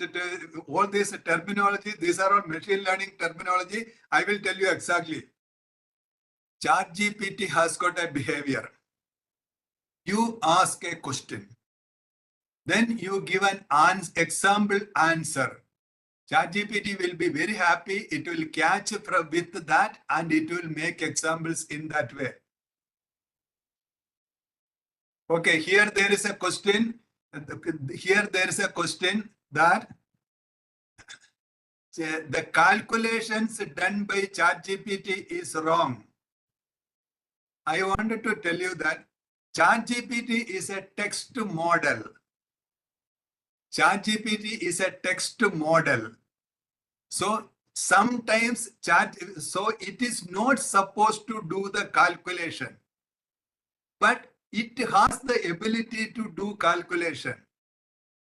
terminology. These are all machine learning terminology. I will tell you exactly. ChatGPT has got a behavior. You ask a question. Then you give an example answer. ChatGPT will be very happy. It will catch with that and it will make examples in that way. Okay, here there is a question. Here there is a question that the calculations done by ChatGPT is wrong. I wanted to tell you that ChatGPT is a text model. ChatGPT is a text model. So sometimes it is not supposed to do the calculation, but it has the ability to do calculation.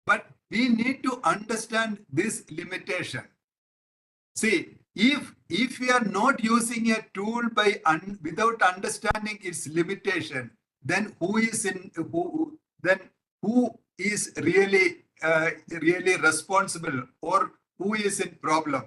But we need to understand this limitation. See, if we are not using a tool without understanding its limitation, then who is really responsible, or who is in problem?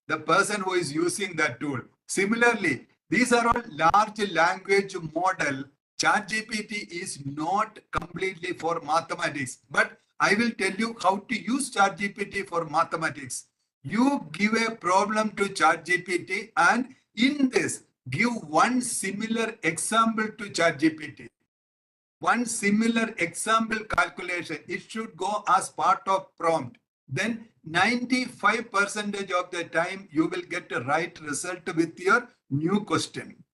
The person who is using that tool. Similarly, these are all large language model. ChatGPT is not completely for mathematics, but I will tell you how to use ChatGPT for mathematics. You give a problem to ChatGPT and in this, give one similar example to ChatGPT. One similar example calculation. It should go as part of prompt. Then 95% of the time, you will get the right result with your new question.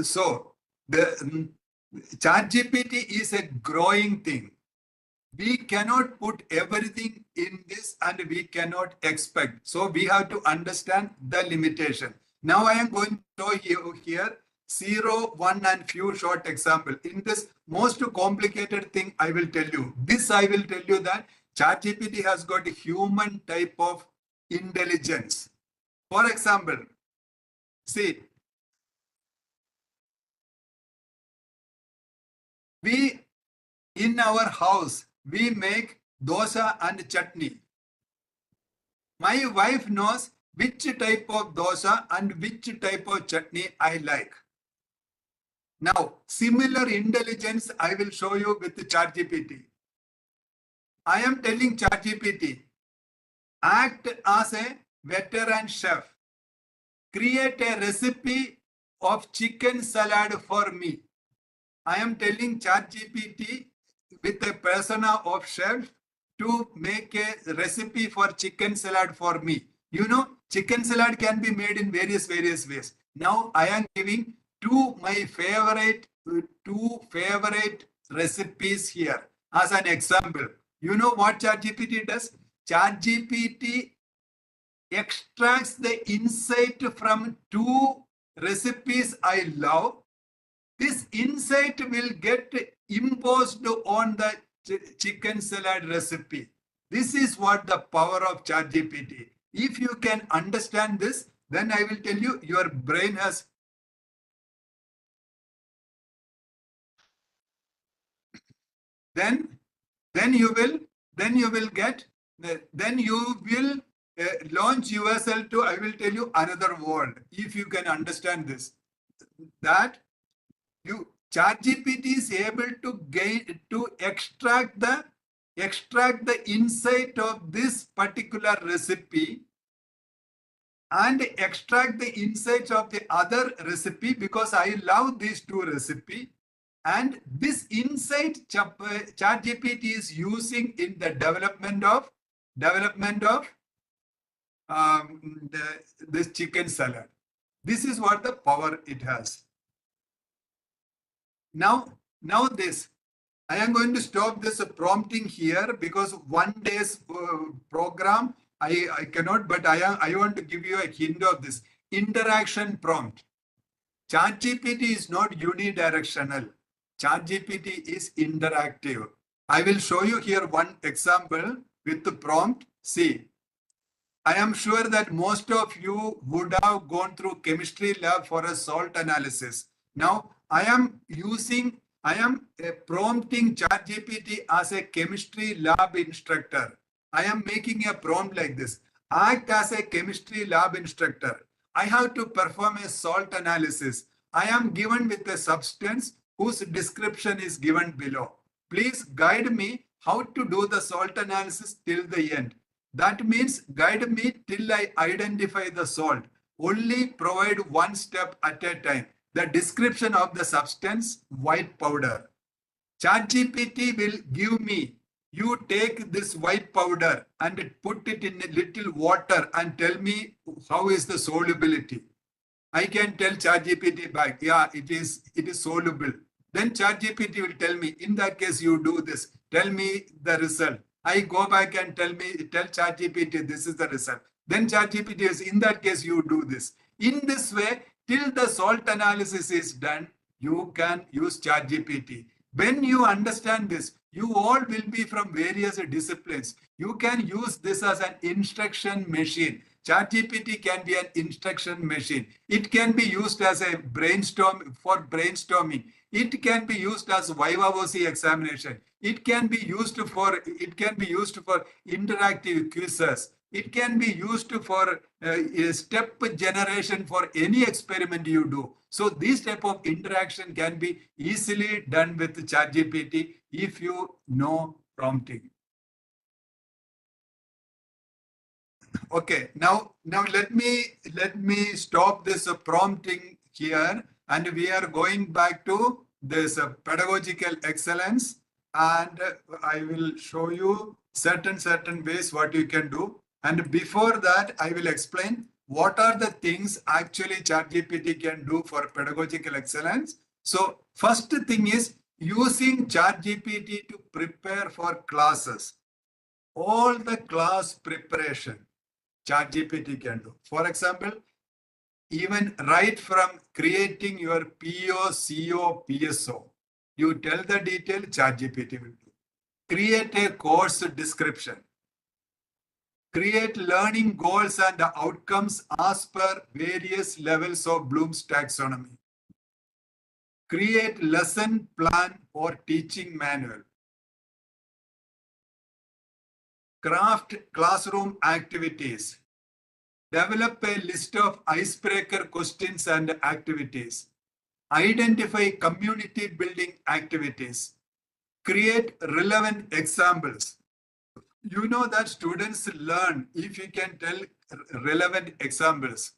So the ChatGPT is a growing thing. We cannot put everything in this and we cannot expect. So we have to understand the limitation. Now I am going to show you here 0, 1 and few short example. In this most complicated thing, I will tell you. This I will tell you that ChatGPT has got a human type of intelligence. For example, see, in our house, we make dosa and chutney. My wife knows which type of dosa and which type of chutney I like. Now, similar intelligence I will show you with ChatGPT. I am telling ChatGPT, act as a veteran chef, create a recipe of chicken salad for me. I am telling ChatGPT with a persona of chef to make a recipe for chicken salad for me. You know, chicken salad can be made in various ways. Now I am giving two favorite recipes here as an example. You know what ChatGPT does? ChatGPT extracts the insight from two recipes I love. This insight will get imposed on the chicken salad recipe. This is what the power of ChatGPT. If you can understand this, then I will tell you your brain has. Then you will get. Then you will launch yourself to. I will tell you another world. If you can understand this, that you ChatGPT is able to extract the insight of this particular recipe and extract the insights of the other recipe, because I love these two recipes. And this insight ChatGPT is using in the development of this chicken salad. This is what the power it has. Now this, I am going to stop this prompting here because one day's program I cannot, but I want to give you a hint of this interaction prompt. ChatGPT is not unidirectional. ChatGPT is interactive. I will show you here one example with the prompt. See, I am sure that most of you would have gone through chemistry lab for a salt analysis. Now, I am prompting ChatGPT as a chemistry lab instructor. I am making a prompt like this. Act as a chemistry lab instructor. I have to perform a salt analysis. I am given with a substance whose description is given below. Please guide me how to do the salt analysis till the end. That means guide me till I identify the salt. Only provide one step at a time. The description of the substance, white powder. ChatGPT will give me, you take this white powder and put it in a little water and tell me how is the solubility. I can tell ChatGPT back, yeah, it is soluble. Then ChatGPT will tell me, in that case, you do this. Tell me the result. I go back and tell ChatGPT, this is the result. Then ChatGPT is, in that case, you do this. In this way, till the salt analysis is done, you can use ChatGPT. When you understand this, you all will be from various disciplines. You can use this as an instruction machine. ChatGPT can be an instruction machine. It can be used as a brainstorming. It can be used as Viva voce examination. It can be used for interactive quizzes. It can be used for step generation for any experiment you do. So this type of interaction can be easily done with ChatGPT if you know prompting. Okay, now let me stop this prompting here, and we are going back to this pedagogical excellence, and I will show you certain ways what you can do. And before that, I will explain what are the things actually ChatGPT can do for pedagogical excellence. So first thing is using ChatGPT to prepare for classes. All the class preparation ChatGPT can do. For example, even right from creating your PO, CO, PSO, you tell the detail, ChatGPT will do. Create a course description. Create learning goals and outcomes as per various levels of Bloom's taxonomy. Create lesson plan or teaching manual. Craft classroom activities. Develop a list of icebreaker questions and activities. Identify community building activities. Create relevant examples. you know that students learn if you can tell relevant examples.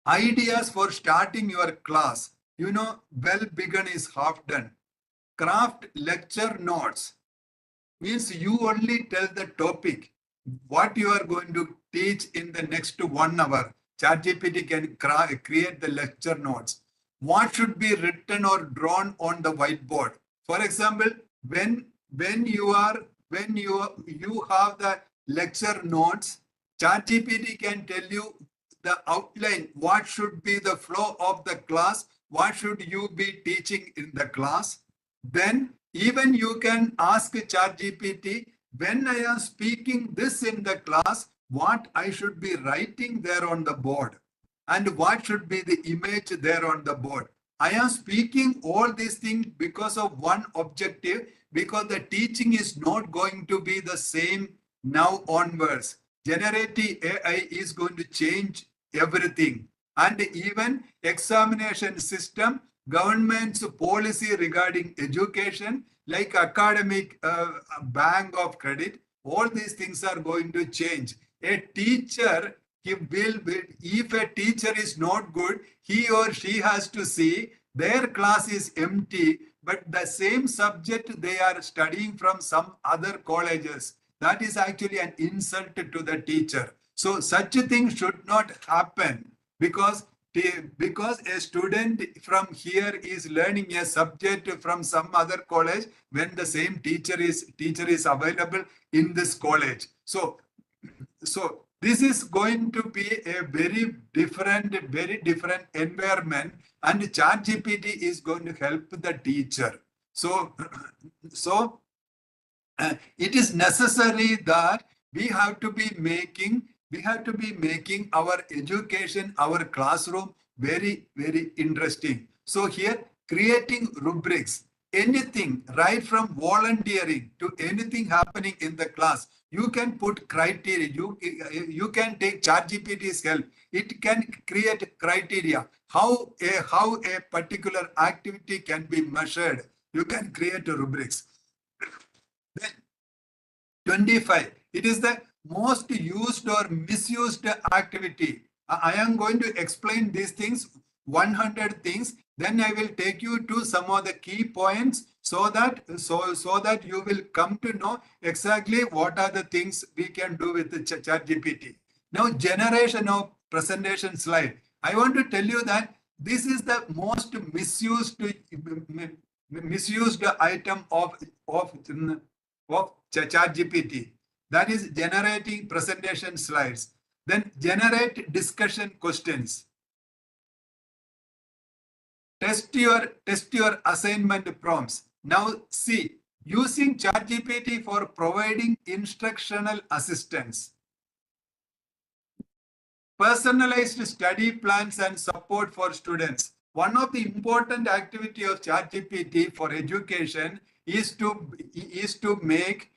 Ideas for starting your class. You know, well begun is half done. Craft lecture notes means you only tell the topic, what you are going to teach in the next 1 hour. ChatGPT can create the lecture notes. What should be written or drawn on the whiteboard? For example, when you have the lecture notes, ChatGPT can tell you the outline, what should be the flow of the class, what should you be teaching in the class. Then even you can ask ChatGPT, when I am speaking this in the class, what I should be writing there on the board and what should be the image there on the board. I am speaking all these things because of one objective, because the teaching is not going to be the same now onwards. Generative AI is going to change everything, and even examination system, government's policy regarding education, like academic bank of credit, all these things are going to change. A teacher, if a teacher is not good, he or she has to see their class is empty, but the same subject they are studying from some other colleges. That is actually an insult to the teacher. So such a thing should not happen, because a student from here is learning a subject from some other college when the same teacher is available in this college. So this is going to be a very different environment, and ChatGPT is going to help the teacher. So it is necessary that we have to be making our education, our classroom very interesting. So here, creating rubrics, anything right from volunteering to anything happening in the class, you can put criteria. You can take ChatGPT's help. It can create criteria how a particular activity can be measured. You can create rubrics. Then 25. It is the most used or misused activity. I am going to explain these things, 100 things. Then I will take you to some of the key points so that you will come to know exactly what are the things we can do with the ChatGPT. Now, generation of presentation slide. I want to tell you that this is the most misused item of ChatGPT. That is generating presentation slides. Then generate discussion questions. Test your assignment prompts. Now see, using ChatGPT for providing instructional assistance. Personalized study plans and support for students. One of the important activity of ChatGPT for education is to make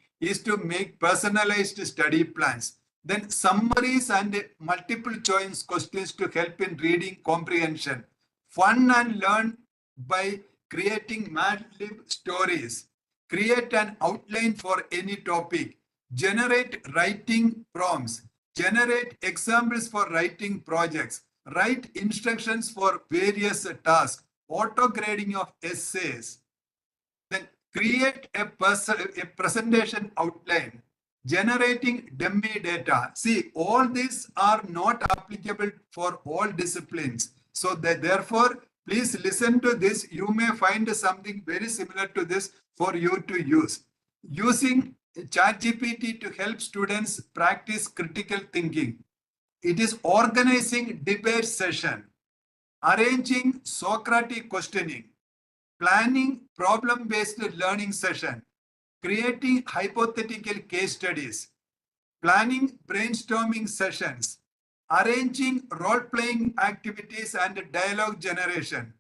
personalized study plans. Then summaries and multiple choice questions to help in reading comprehension. Fun and learn by creating Madlib stories. Create an outline for any topic. Generate writing prompts. Generate examples for writing projects. Write instructions for various tasks. Auto grading of essays. Then create a presentation outline. Generating dummy data. See, all these are not applicable for all disciplines. So therefore, please listen to this. You may find something very similar to this for you to use. Using ChatGPT to help students practice critical thinking. It is organizing debate session, arranging Socratic questioning, planning problem-based learning session, creating hypothetical case studies, planning brainstorming sessions, arranging role-playing activities and dialogue generation,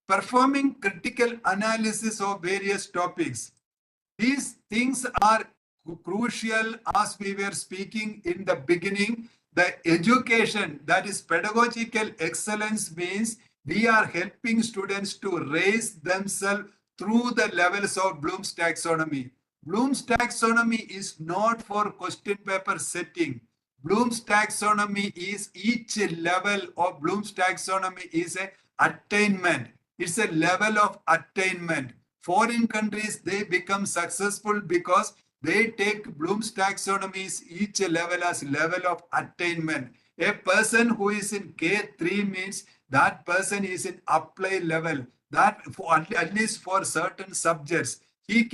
performing critical analysis of various topics. These things are crucial. As we were speaking in the beginning, the education, that is pedagogical excellence, means we are helping students to raise themselves through the levels of Bloom's taxonomy. Bloom's taxonomy is not for question paper setting. Bloom's taxonomy is each level of Bloom's taxonomy is a attainment. It's a level of attainment. Foreign countries, they become successful because they take Bloom's taxonomies each level as level of attainment. A person who is in K3 means that person is in apply level. That for at least for certain subjects, he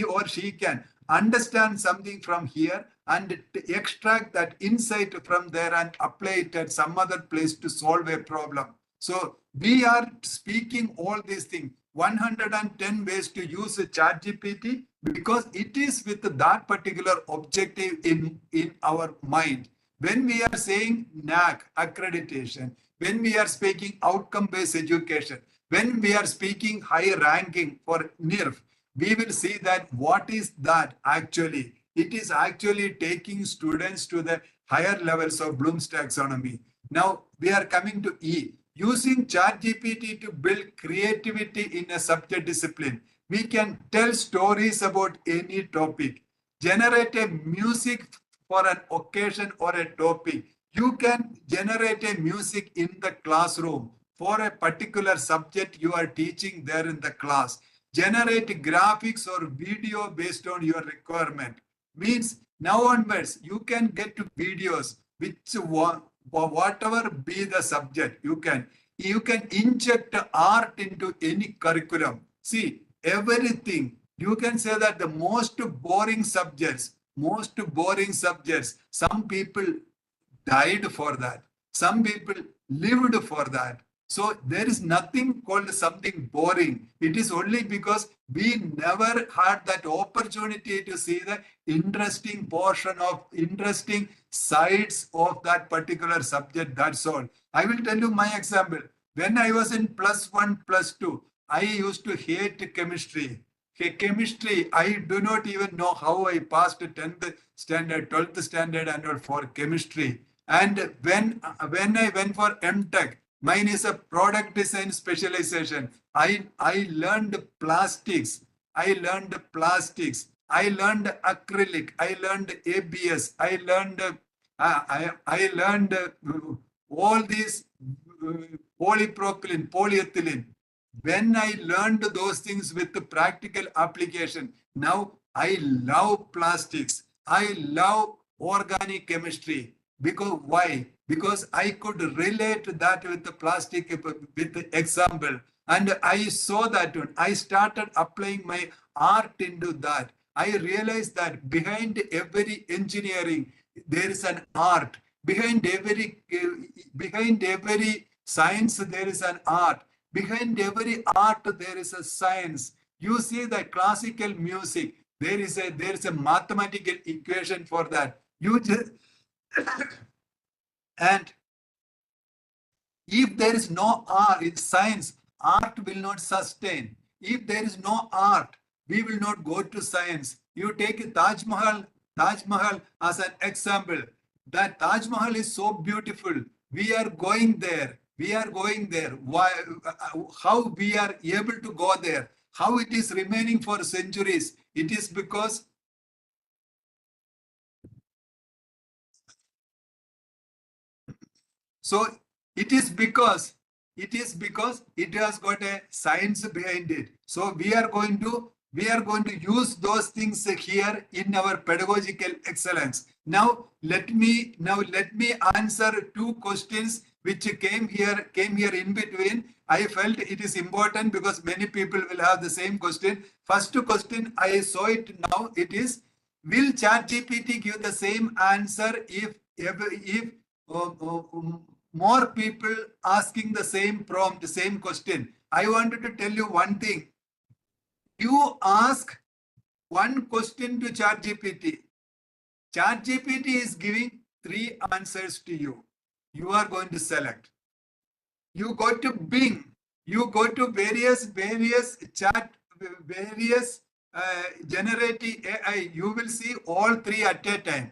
or she can understand something from here and extract that insight from there and apply it at some other place to solve a problem. So we are speaking all these things. 110 ways to use a ChatGPT because it is with that particular objective in our mind. When we are saying NAC accreditation, when we are speaking outcome-based education, when we are speaking high ranking for NIRF, we will see that what is that actually? It is actually taking students to the higher levels of Bloom's taxonomy. Now we are coming to E. Using ChatGPT to build creativity in a subject discipline. We can tell stories about any topic, generate a music for an occasion or a topic. You can generate a music in the classroom for a particular subject you are teaching there in the class. Generate graphics or video based on your requirement. Means now onwards, you can get videos which whatever be the subject, you can inject art into any curriculum. See, everything. You can say that the most boring subjects, some people died for that. Some people lived for that. So there is nothing called something boring. It is only because we never had that opportunity to see the interesting portion of interesting sides of that particular subject. That's all. I will tell you my example. When I was in +1, +2, I used to hate chemistry. Chemistry, I do not even know how I passed 10th standard, 12th standard and all for chemistry. And when I went for MTech, mine is a product design specialization. I learned plastics. I learned acrylic. I learned ABS. I learned all these polypropylene, polyethylene. When I learned those things with the practical application, now I love plastics. I love organic chemistry. Because why? Because I could relate that with the plastic, with the example. And I saw that one. I started applying my art into that. I realized that behind every engineering, there is an art. Behind every science, there is an art. Behind every art, there is a science. You see the classical music, there is a mathematical equation for that. You just and if there is no art in science, art will not sustain. If there is no art, we will not go to science. You take Taj Mahal as an example. That Taj Mahal is so beautiful. We are going there. Why? How we are able to go there? How it is remaining for centuries? It is because it is because it has got a science behind it. So we are going to use those things here in our pedagogical excellence. Now let me answer two questions which came here in between. I felt it is important because many people will have the same question. First question, I saw it now. It is, will ChatGPT give the same answer if more people asking the same prompt, same question? I wanted to tell you one thing. You ask one question to ChatGPT. ChatGPT is giving 3 answers to you. You are going to select. You go to Bing. You go to various generative AI. You will see all 3 at a time.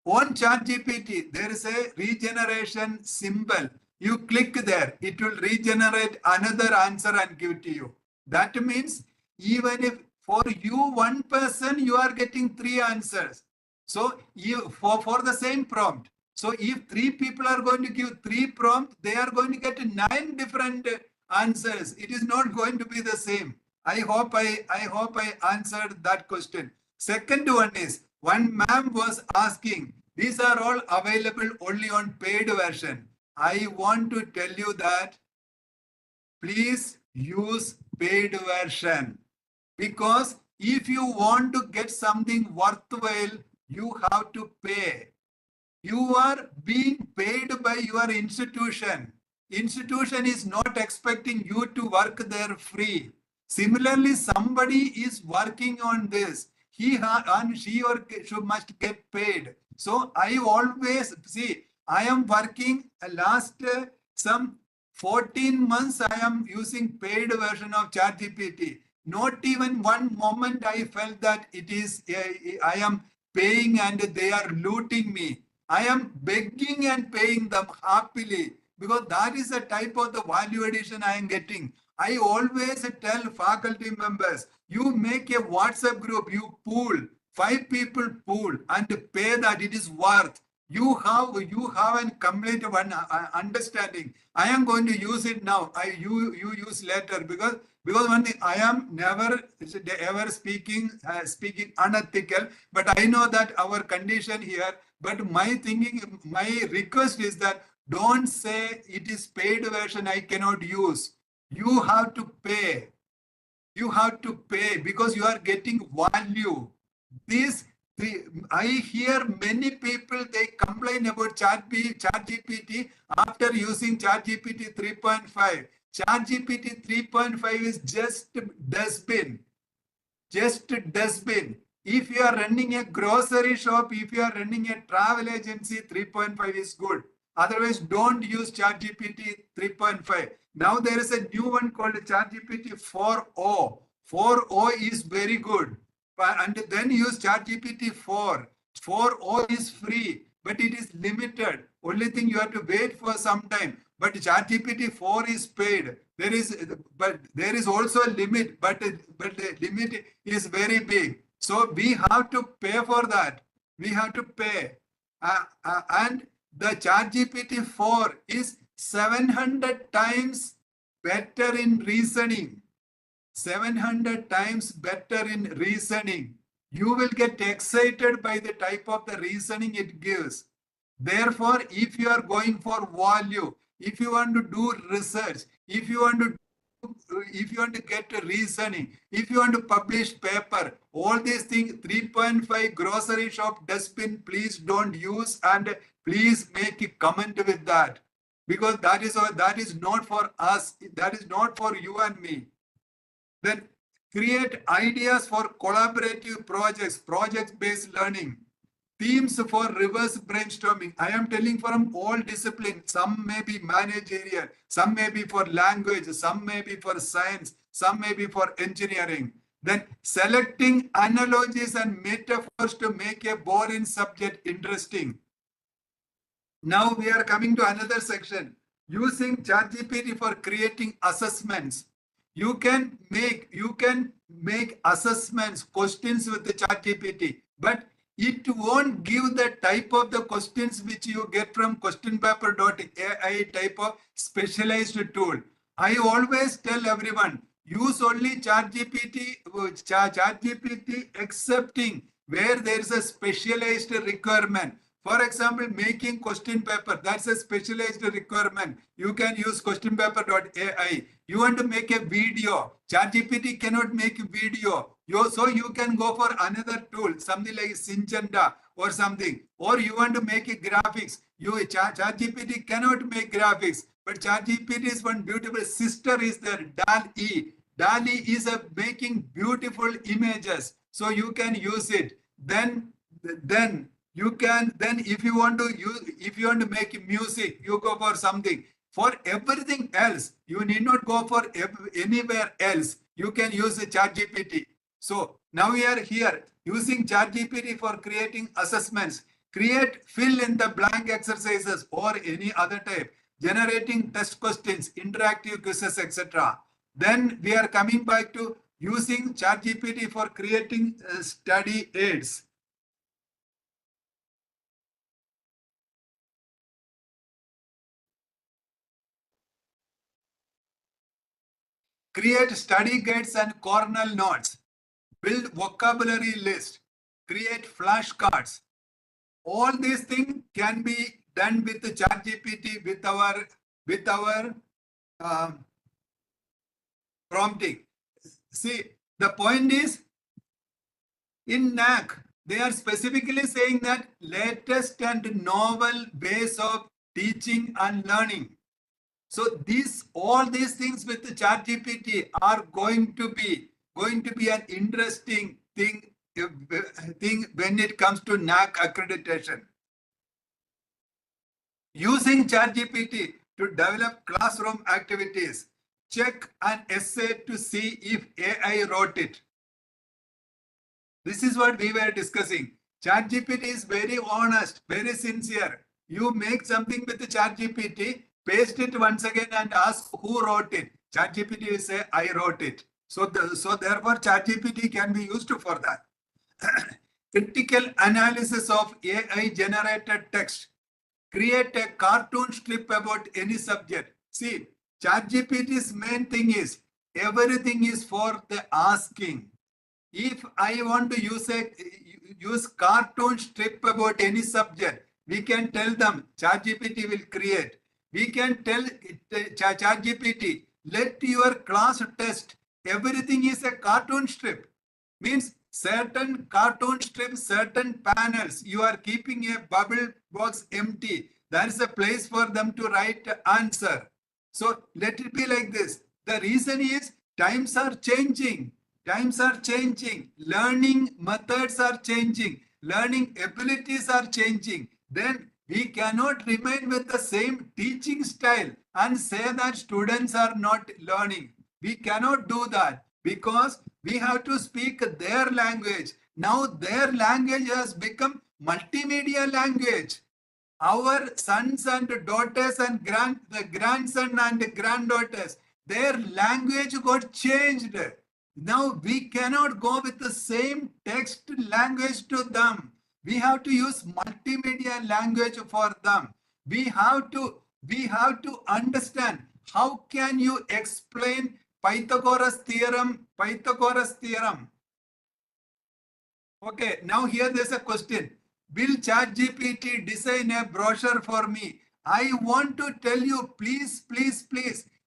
On ChatGPT, there is a regeneration symbol. You click there, it will regenerate another answer and give to you. That means even if For you, one person, you are getting 3 answers. So you for the same prompt. So if 3 people are going to give 3 prompts, they are going to get 9 different answers. It is not going to be the same. I hope I answered that question. Second one is, one ma'am was asking, these are all available only on paid version. I want to tell you that please use paid version, because if you want to get something worthwhile, you have to pay. You are being paid by your institution. Institution is not expecting you to work there free. Similarly, somebody is working on this. He and she or she must get paid. So I always see, I am working last some 14 months I am using paid version of ChatGPT. Not even one moment I felt that it is I am paying and they are looting me. I am begging and paying them happily, because that is the type of the value addition I am getting. I always tell faculty members, you make a WhatsApp group, you pool, 5 people pool and pay that it is worth. You have a complete one understanding. I am going to use it now. You use later, because one thing, I am never ever speaking unethical, but I know that our condition here. But my thinking, my request is that don't say it is paid version I cannot use. You have to pay. You have to pay because you are getting value. This I hear many people, they complain about ChatGPT after using ChatGPT 3.5. ChatGPT 3.5 is just dustbin. Just dustbin. If you are running a grocery shop, if you are running a travel agency, 3.5 is good. Otherwise, don't use ChatGPT 3.5. Now there is a new one called ChatGPT 4o. 4o is very good. And then use ChatGPT 4. 4o is free, but it is limited. Only thing you have to wait for some time. But ChatGPT 4 is paid. There is also a limit, but the limit is very big. So we have to pay for that. We have to pay. And the ChatGPT 4 is 700 times better in reasoning. 700 times better in reasoning. You will get excited by the type of the reasoning it gives. Therefore, if you are going for value, if you want to do research, if you want to get reasoning, if you want to publish paper, all these things, 3.5 grocery shop dustbin, please don't use, and please make a comment with that, because that is not for us. That is not for you and me. Then create ideas for collaborative projects, project-based learning. Themes for reverse brainstorming. I am telling from all disciplines. Some may be managerial, some may be for language, some may be for science, some may be for engineering. Then selecting analogies and metaphors to make a boring subject interesting. Now we are coming to another section. Using ChatGPT for creating assessments. You can make assessments, questions with the ChatGPT, but it won't give the type of the questions which you get from questionpaper.ai type of specialized tool. I always tell everyone, use only ChatGPT accepting where there is a specialized requirement. For example, making question paper, that's a specialized requirement. You can use questionpaper.ai. You want to make a video, ChatGPT cannot make a video. So you can go for another tool, something like Syngenta or something. Or you want to make a graphics. ChatGPT cannot make graphics, but ChatGPT's one beautiful sister is there, DALL-E. DALL-E is making beautiful images, so you can use it. Then if you want to make music, you go for something. For everything else, you need not go for anywhere else. You can use the ChatGPT. So now we are here using ChatGPT for creating assessments. Fill in the blank exercises or any other type. Generating test questions, interactive quizzes, etc. Then we are coming back to using ChatGPT for creating study aids. Create study guides and corner notes. Build vocabulary list. Create flashcards. All these things can be done with the ChatGPT with our prompting. See, the point is, in NAC, they are specifically saying that latest and novel ways of teaching and learning. So all these things with the ChatGPT are going to be an interesting thing when it comes to NAC accreditation. Using ChatGPT to develop classroom activities, check an essay to see if AI wrote it. This is what we were discussing. ChatGPT is very honest, very sincere. You make something with the ChatGPT, paste it once again and ask who wrote it. ChatGPT will say, I wrote it. So therefore, ChatGPT can be used for that. Critical analysis of AI generated text. Create a cartoon strip about any subject. See, ChatGPT's main thing is everything is for the asking. If I want to use cartoon strip about any subject, we can tell them ChatGPT will create. We can tell ChatGPT, let your class test. Everything is a cartoon strip. Means certain cartoon strips, certain panels, you are keeping a bubble box empty. That is a place for them to write answer. So let it be like this. The reason is times are changing. Times are changing. Learning methods are changing. Learning abilities are changing. Then we cannot remain with the same teaching style and say that students are not learning. We cannot do that because we have to speak their language. Now their language has become multimedia language. Our sons and daughters and grandson and granddaughters, their language got changed. Now we cannot go with the same text language to them. We have to use multimedia language for them. We have to understand how can you explain Pythagoras theorem. Okay, now here there's a question. Will ChatGPT design a brochure for me? I want to tell you, please,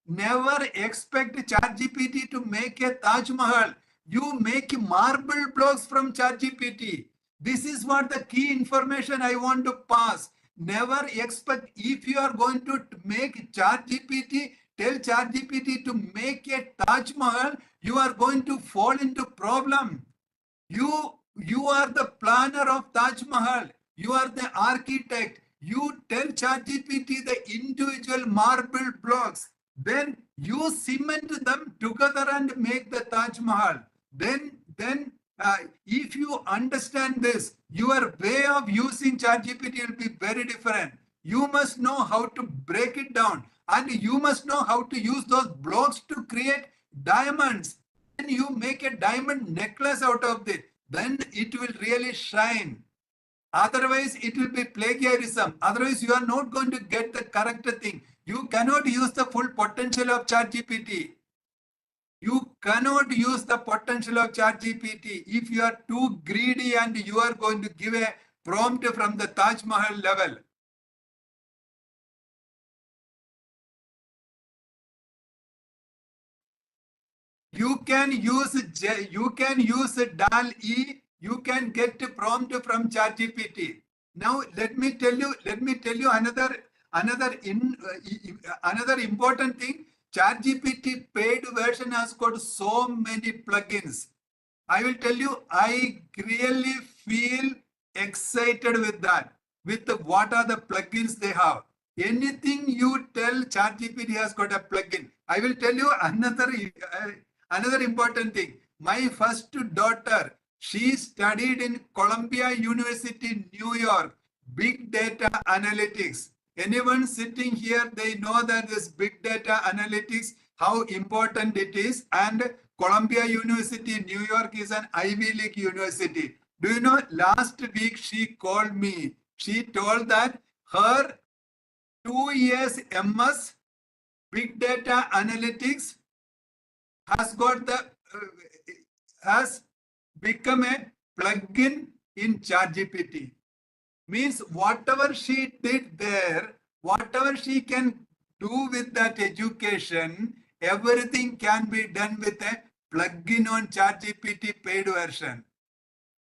never expect ChatGPT to make a Taj Mahal. You make marble blocks from ChatGPT. This is what the key information I want to pass. Never expect, if you are going to make ChatGPT, tell ChatGPT to make a Taj Mahal, you are going to fall into problem. You are the planner of Taj Mahal. You are the architect. You tell ChatGPT the individual marble blocks. Then you cement them together and make the Taj Mahal. Then if you understand this, your way of using ChatGPT will be very different. You must know how to break it down, and you must know how to use those blocks to create diamonds. Then you make a diamond necklace out of it. Then it will really shine. Otherwise, it will be plagiarism. Otherwise, you are not going to get the correct thing. You cannot use the full potential of ChatGPT. You cannot use the potential of ChatGPT if you are too greedy and you are going to give a prompt from the Taj Mahal level. You can use DAL-E. You can get a prompt from ChatGPT. Now let me tell you another important thing. ChatGPT paid version has got so many plugins. I will tell you, I really feel excited with that. With what are the plugins they have. Anything you tell ChatGPT has got a plugin. I will tell you another important thing. My first daughter, she studied in Columbia University, New York, big data analytics. Anyone sitting here, they know that this big data analytics, how important it is. And Columbia University, New York is an Ivy League university. Do you know, last week she called me. She told that her 2 years MS Big Data Analytics has got the has become a plugin in ChatGPT. Means whatever she did there, whatever she can do with that education, everything can be done with a plugin on ChatGPT paid version.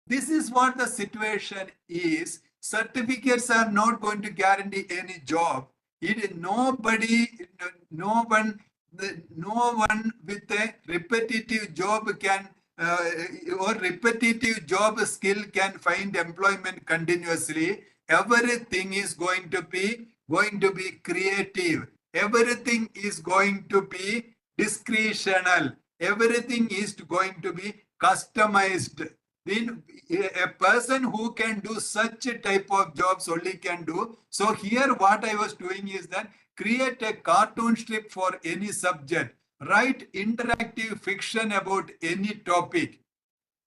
This is what the situation is. Certificates are not going to guarantee any job. Nobody, no one, no one with a repetitive job can or repetitive job skill can find employment continuously. Everything is going to be creative. Everything is going to be discretional. Everything is going to be customized. Then a person who can do such a type of jobs only can do. So here what I was doing is that create a cartoon strip for any subject, write interactive fiction about any topic,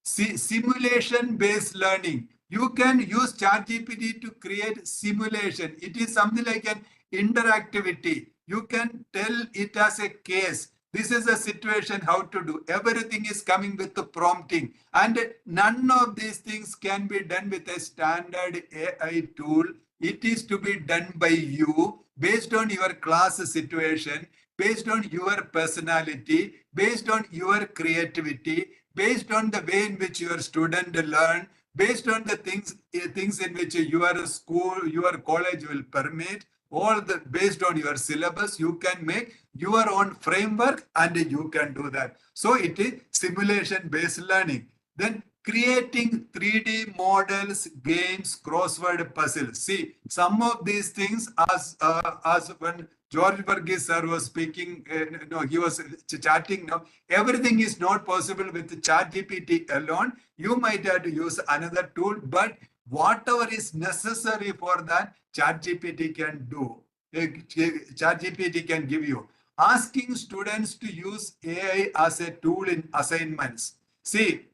simulation based learning. You can use ChatGPT to create simulation. It is something like an interactivity. You can tell it as a case. This is a situation, how to do. Everything is coming with the prompting. And none of these things can be done with a standard AI tool. It is to be done by you based on your class situation, based on your personality, based on your creativity, based on the way in which your student learn, based on the things in which your school, your college will permit, all the based on your syllabus, you can make your own framework and you can do that. So it is simulation based learning. Then creating 3D models, games, crossword puzzles. See, some of these things as when George Burgess sir was speaking, he was chatting. No, everything is not possible with ChatGPT alone. You might have to use another tool, but whatever is necessary for that, ChatGPT can do. ChatGPT can give you. Asking students to use AI as a tool in assignments. See,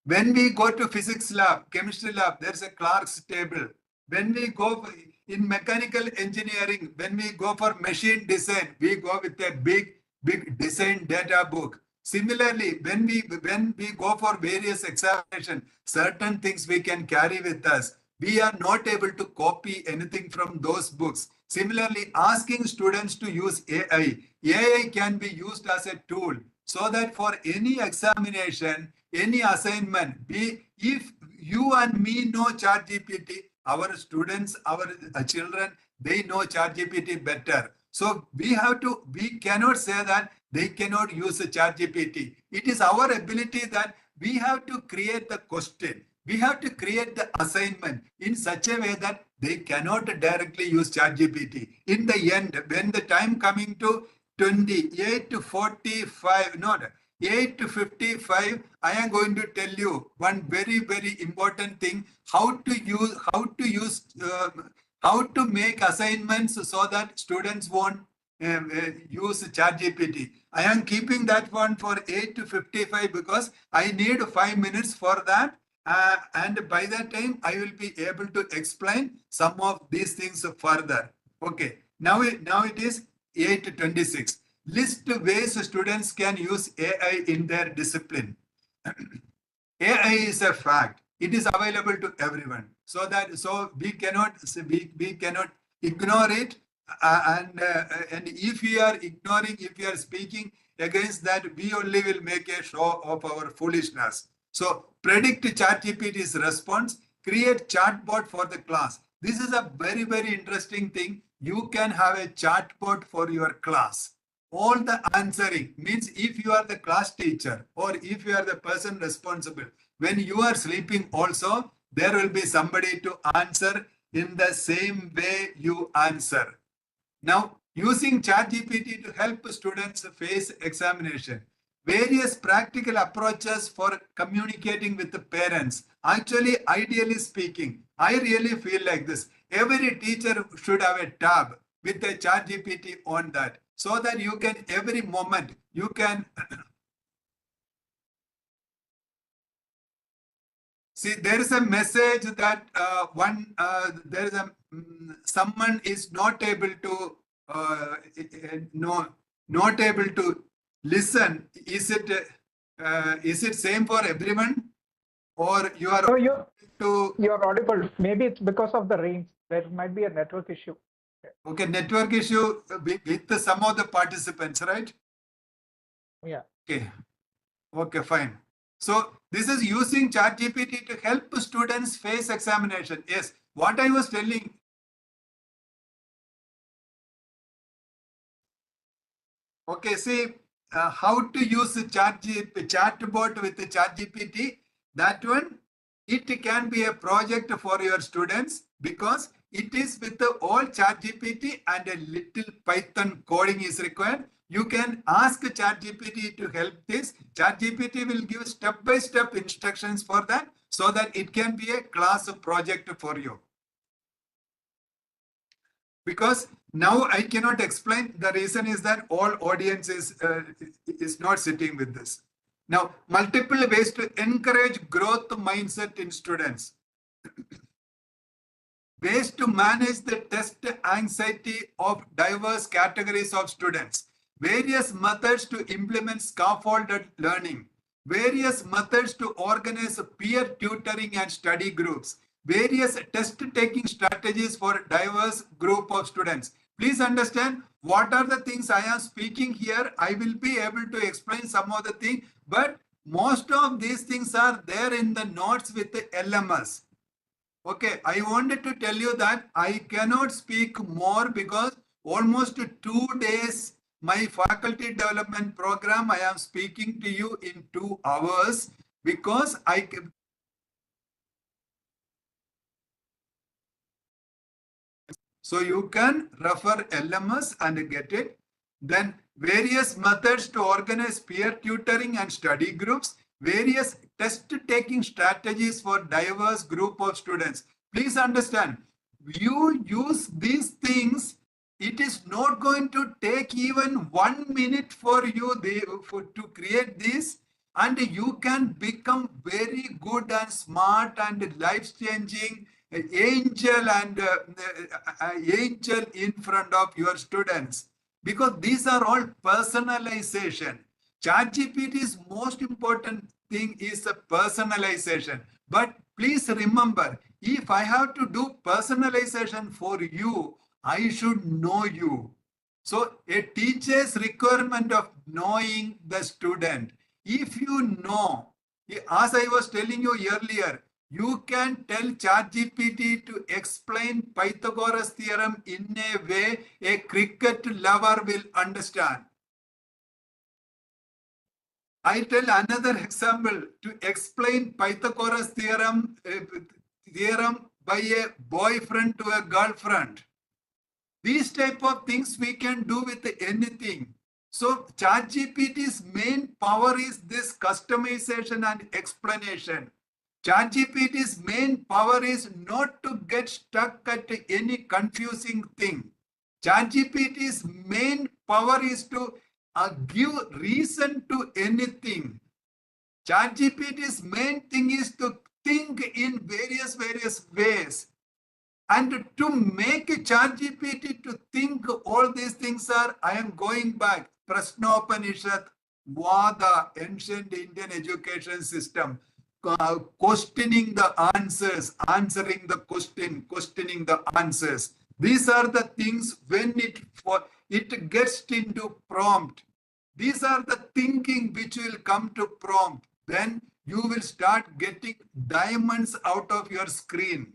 when we go to physics lab, chemistry lab, there's a Clark's table. When we go in mechanical engineering, when we go for machine design, we go with a big design data book. Similarly, when we go for various examination, certain things we can carry with us. We are not able to copy anything from those books. Similarly, asking students to use AI. AI can be used as a tool so that for any examination, any assignment, if you and me know ChatGPT, our students, our children, they know ChatGPT better. So we cannot say that they cannot use a ChatGPT. It is our ability that we have to create the question. We have to create the assignment in such a way that they cannot directly use ChatGPT. In the end, when the time coming to 28 to 45, not 8 to 55, I am going to tell you one very, very important thing, how to make assignments so that students won't use ChatGPT. I am keeping that one for 8 to 55 because I need 5 minutes for that. And by that time, I will be able to explain some of these things further. Okay, now it is 8 to 26. List ways students can use AI in their discipline. AI is a fact. It is available to everyone. So we cannot ignore it. And if we are ignoring, if we are speaking against that, we only will make a show of our foolishness. So predict ChatGPT's response, create chatbot for the class. This is a very, very interesting thing. You can have a chatbot for your class. All the answering means if you are the class teacher or if you are the person responsible, when you are sleeping also, there will be somebody to answer in the same way you answer. Now, using ChatGPT to help students face examination. Various practical approaches for communicating with the parents. Actually, ideally speaking, I really feel like this. Every teacher should have a tab with a ChatGPT on that, so that you can every moment you can See, there is a message that someone is not able to not able to listen. Is it same for everyone, or you are No, you're audible. Maybe it's because of the rain. There might be a network issue. okay? Network issue with some of the participants, right? Yeah. Okay. Okay, fine. So this is using ChatGPT to help students face examination. Yes, what I was telling. Okay, see how to use the chatbot with the ChatGPT. That one, it can be a project for your students because it is with the all ChatGPT and a little Python coding is required. You can ask ChatGPT to help this. ChatGPT will give step-by-step instructions for that so that it can be a class project for you. Because now I cannot explain. The reason is that all audience is not sitting with this. Now, multiple ways to encourage growth mindset in students. Ways to manage the test anxiety of diverse categories of students. Various methods to implement scaffolded learning. Various methods to organize peer tutoring and study groups. Various test-taking strategies for diverse group of students. Please understand what are the things I am speaking here. I will be able to explain some of the things, but most of these things are there in the notes with the LMS. Okay, I wanted to tell you that I cannot speak more because almost 2 days my faculty development program, I am speaking to you in 2 hours because so you can refer LMS and get it. Then various methods to organize peer tutoring and study groups, various test-taking strategies for diverse group of students. Please understand, you use these things, it is not going to take even 1 minute for you to create this, and you can become very good and smart and life-changing angel and angel in front of your students, because these are all personalization. ChatGPT's most important thing is the personalization. But please remember, if I have to do personalization for you, I should know you. So a teacher's requirement of knowing the student. If you know, as I was telling you earlier, you can tell ChatGPT to explain Pythagoras theorem in a way a cricket lover will understand. I tell another example to explain Pythagoras theorem by a boyfriend to a girlfriend. These type of things we can do with anything. So ChatGPT's main power is this customization and explanation. ChatGPT's main power is not to get stuck at any confusing thing. ChatGPT's main power is to give reason to anything. ChatGPT's main thing is to think in various ways. And to make a ChatGPT to think all these things are, I am going back, Prashnopanishad, Vada, ancient Indian education system, questioning the answers, answering the question, questioning the answers. These are the things when it gets into prompt. These are the thinking which will come to prompt. Then you will start getting diamonds out of your screen.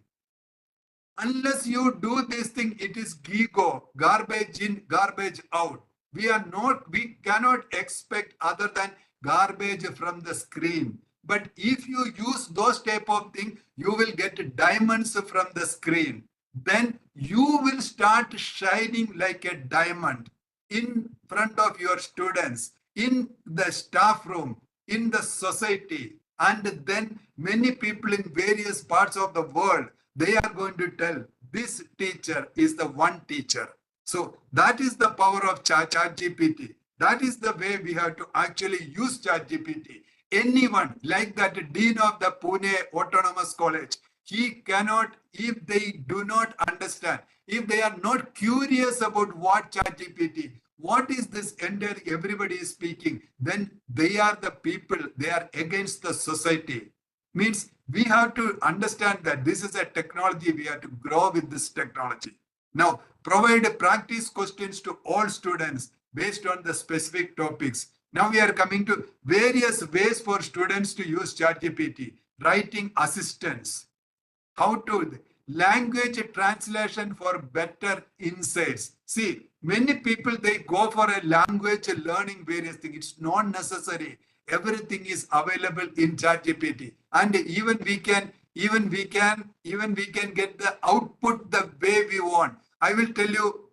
Unless you do this thing, it is gigo, garbage in, garbage out. We cannot expect other than garbage from the screen. But if you use those type of things, you will get diamonds from the screen. Then you will start shining like a diamond in front of your students, in the staff room, in the society. And then many people in various parts of the world, they are going to tell this teacher is the one teacher. So that is the power of ChatGPT. That is the way we have to actually use ChatGPT. anyone like that dean of the Pune Autonomous College, he cannot, if they do not understand, if they are not curious about what ChatGPT, what is this entire everybody is speaking, then they are the people, they are against the society. Means we have to understand that this is a technology, we have to grow with this technology. Now, provide practice questions to all students based on the specific topics. Now we are coming to various ways for students to use ChatGPT. Writing assistance, how to language translation for better insights. See, many people, they go for a language learning various things. It's not necessary. Everything is available in ChatGPT, and even we can get the output the way we want. I will tell you.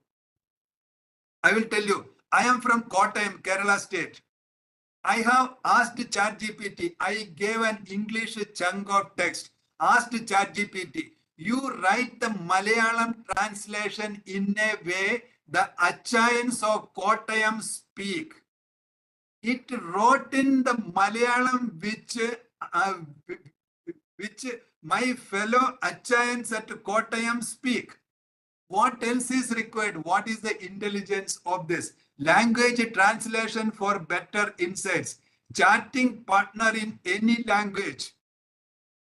I am from Kottayam, Kerala state. I have asked ChatGPT. I gave an English chunk of text. Asked ChatGPT, you write the Malayalam translation in a way the Achayans of Kottayam speak. It wrote in the Malayalam which my fellow Achayans at Kottayam speak. What else is required? What is the intelligence of this? Language translation for better insights. Chatting partner in any language.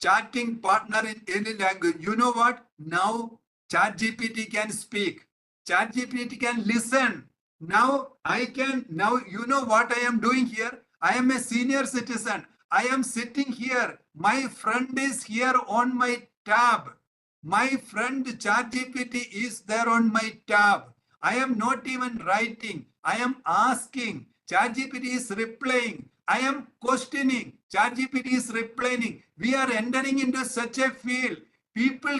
Chatting partner in any language. You know what? Now ChatGPT can speak. ChatGPT can listen. Now you know what I am doing here? I am a senior citizen. I am sitting here. My friend is here on my tab. My friend ChatGPT is there on my tab. I am not even writing. I am asking. ChatGPT is replying. I am questioning. ChatGPT is replying. We are entering into such a field. People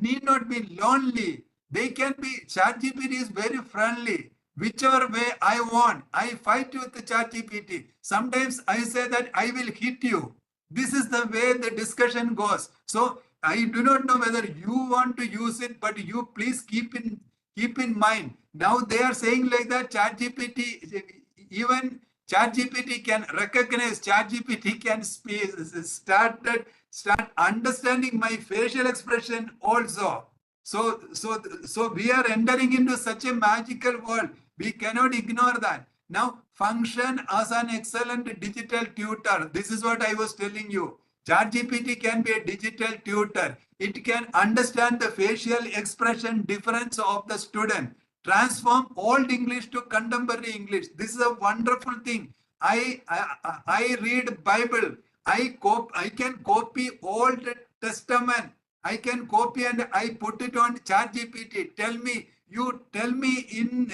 need not be lonely. They can be. ChatGPT is very friendly. Whichever way I want, I fight with the ChatGPT. Sometimes I say that I will hit you. This is the way the discussion goes. So I do not know whether you want to use it, but you please keep in mind. Now they are saying like that ChatGPT, even ChatGPT can recognize, ChatGPT can start understanding my facial expression also. So we are entering into such a magical world. We cannot ignore that. Now function as an excellent digital tutor. This is what I was telling you. ChatGPT can be a digital tutor. It can understand the facial expression difference of the student. Transform old English to contemporary English. This is a wonderful thing. I read Bible. I can copy Old Testament. I can copy and I put it on ChatGPT. Tell me in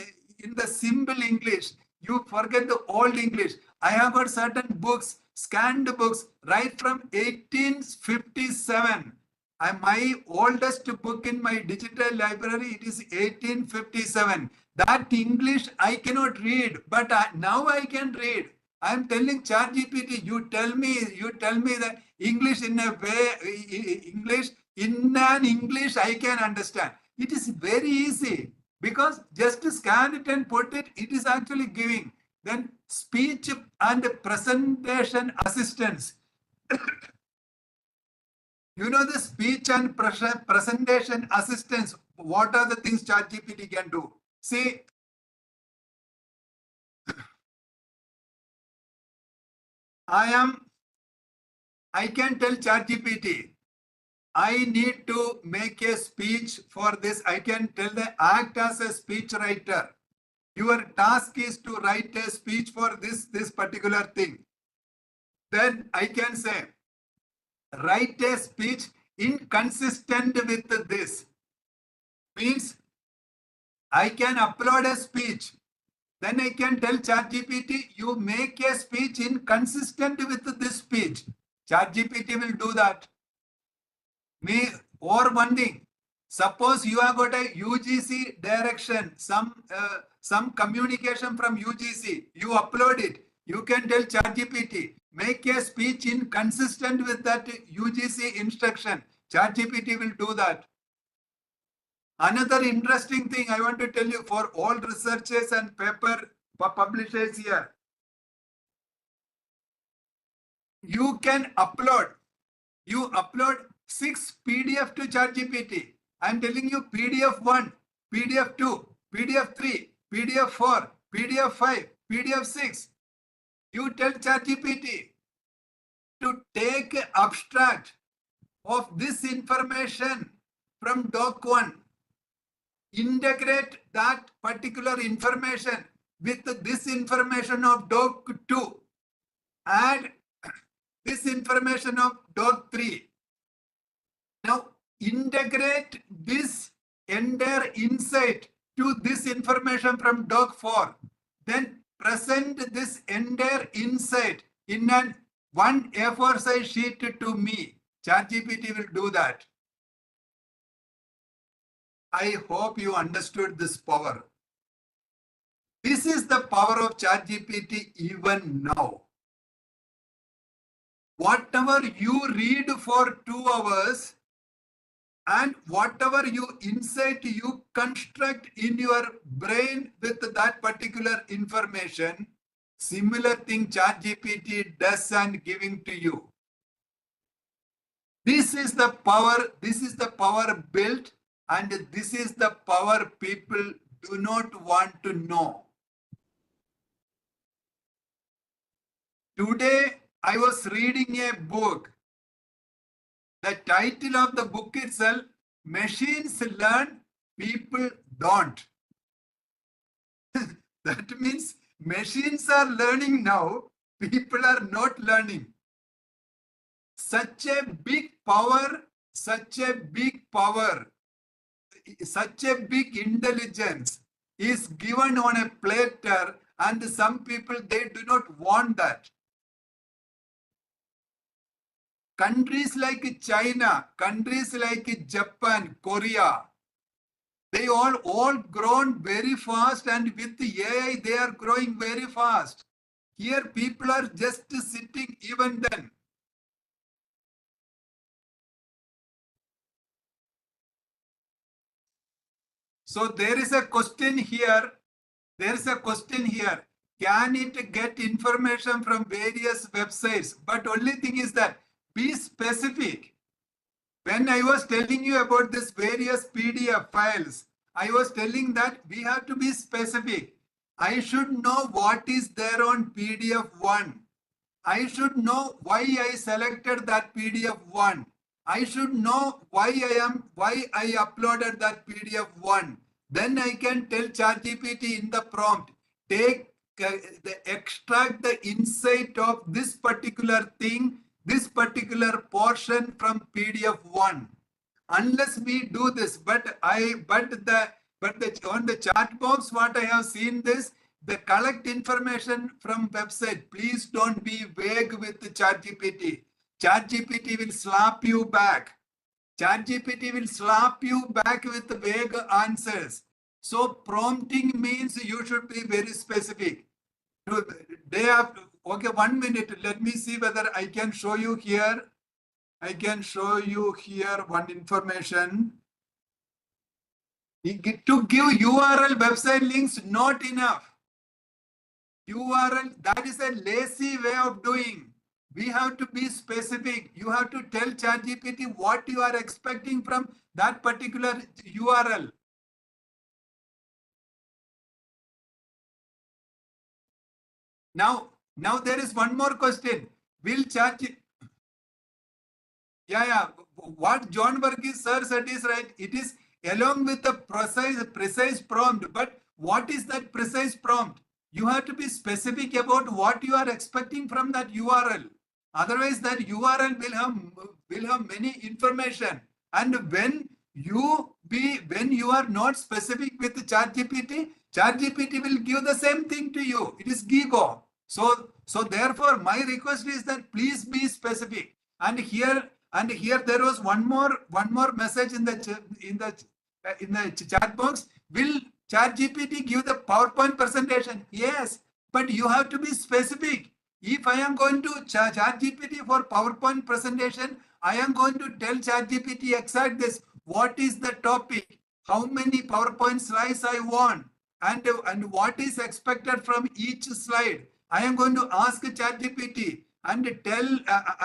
the simple English. You forget the old English. I have got certain books, scanned books, right from 1857. My oldest book in my digital library, it is 1857. That English I cannot read, but now I can read. I am telling ChatGPT, you tell me that English in a way, English in an English I can understand. It is very easy because just to scan it and put it, it is actually giving. Then speech and presentation assistance. You know the speech and presentation assistance. What are the things ChatGPT can do? See, I can tell ChatGPT, I need to make a speech for this. I can tell the act as a speech writer. Your task is to write a speech for this particular thing. Then I can say, write a speech inconsistent with this. Means I can upload a speech. Then I can tell ChatGPT, you make a speech inconsistent with this speech. ChatGPT will do that. Or one thing, suppose you have got a UGC direction, some communication from UGC, you upload it. You can tell ChatGPT, make a speech inconsistent with that UGC instruction. ChatGPT will do that. Another interesting thing I want to tell you for all researchers and paper publishers here. You can upload. You upload 6 PDF to ChatGPT. I'm telling you PDF 1, PDF 2, PDF 3, PDF 4, PDF 5, PDF 6. You tell ChatGPT to take abstract of this information from doc 1, integrate that particular information with this information of doc 2, add this information of doc 3. Now integrate this entire insight to this information from doc 4. Then present this entire insight in an one A4 size sheet to me. ChatGPT will do that. I hope you understood this power. This is the power of ChatGPT even now. Whatever you read for 2 hours and whatever you insight, you construct in your brain with that particular information, similar thing ChatGPT does and giving to you. This is the power built, and this is the power people do not want to know. Today, I was reading a book. The title of the book itself, Machines Learn, People Don't. That means machines are learning now, people are not learning. Such a big power, such a big intelligence is given on a platter, and some people, they do not want that. Countries like China, countries like Japan, Korea, they all grown very fast, and with the AI they are growing very fast. Here people are just sitting even then. So there is a question here. Can it get information from various websites? But only thing is that be specific. When I was telling you about this various PDF files, I was telling that we have to be specific. I should know what is there on PDF 1. I should know why I selected that PDF 1. I should know why I uploaded that PDF 1. Then I can tell ChatGPT in the prompt, extract the insight of this particular thing, this particular portion from PDF 1. Unless we do this, on the chat box, what I have seen this, the collect information from website. Please don't be vague with the ChatGPT. ChatGPT will slap you back. ChatGPT will slap you back with vague answers. So prompting means you should be very specific. Okay, 1 minute. Let me see whether I can show you here. I can show you here one information. To give URL website links, not enough. URL, that is a lazy way of doing. We have to be specific. You have to tell ChatGPT what you are expecting from that particular URL. Now there is one more question. Will ChatGPT... Yeah. What John Verghese sir said is right. It is along with the precise prompt. But what is that precise prompt? You have to be specific about what you are expecting from that URL. Otherwise, that URL will have many information. And when you are not specific with ChatGPT, ChatGPT will give the same thing to you. It is GIGO. So therefore, my request is that please be specific. And here there was one more message in the chat box. Will ChatGPT give the PowerPoint presentation? Yes, but you have to be specific. If I am going to ChatGPT for PowerPoint presentation, I am going to tell ChatGPT exact this. What is the topic? How many PowerPoint slides I want? And what is expected from each slide? I am going to ask ChatGPT. and tell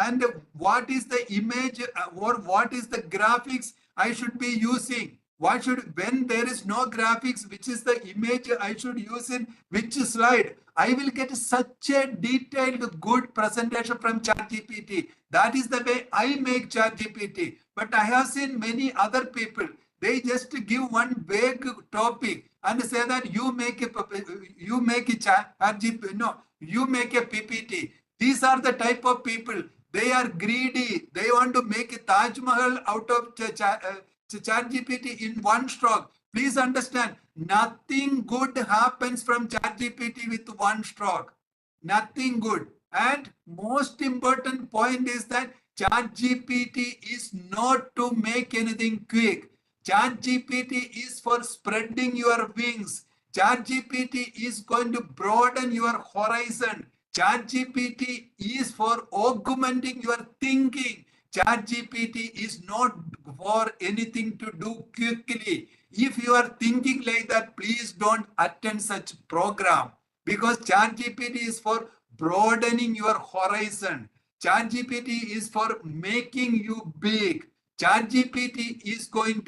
and what is the image or what is the graphics I should be using. What should, when there is no graphics, which is the image I should use in which slide? I will get such a detailed, good presentation from ChatGPT. That is the way I make ChatGPT. But I have seen many other people. They just give one vague topic and say that you make a ChatGPT. No, you make a PPT. These are the type of people. They are greedy. They want to make a Taj Mahal out of ChatGPT in one stroke. Please understand, nothing good happens from ChatGPT with one stroke. Nothing good. And most important point is that ChatGPT is not to make anything quick. ChatGPT is for spreading your wings. ChatGPT is going to broaden your horizon. ChatGPT is for augmenting your thinking. ChatGPT is not for anything to do quickly. If you are thinking like that, please don't attend such program, because ChatGPT is for broadening your horizon. ChatGPT is for making you big. ChatGPT is going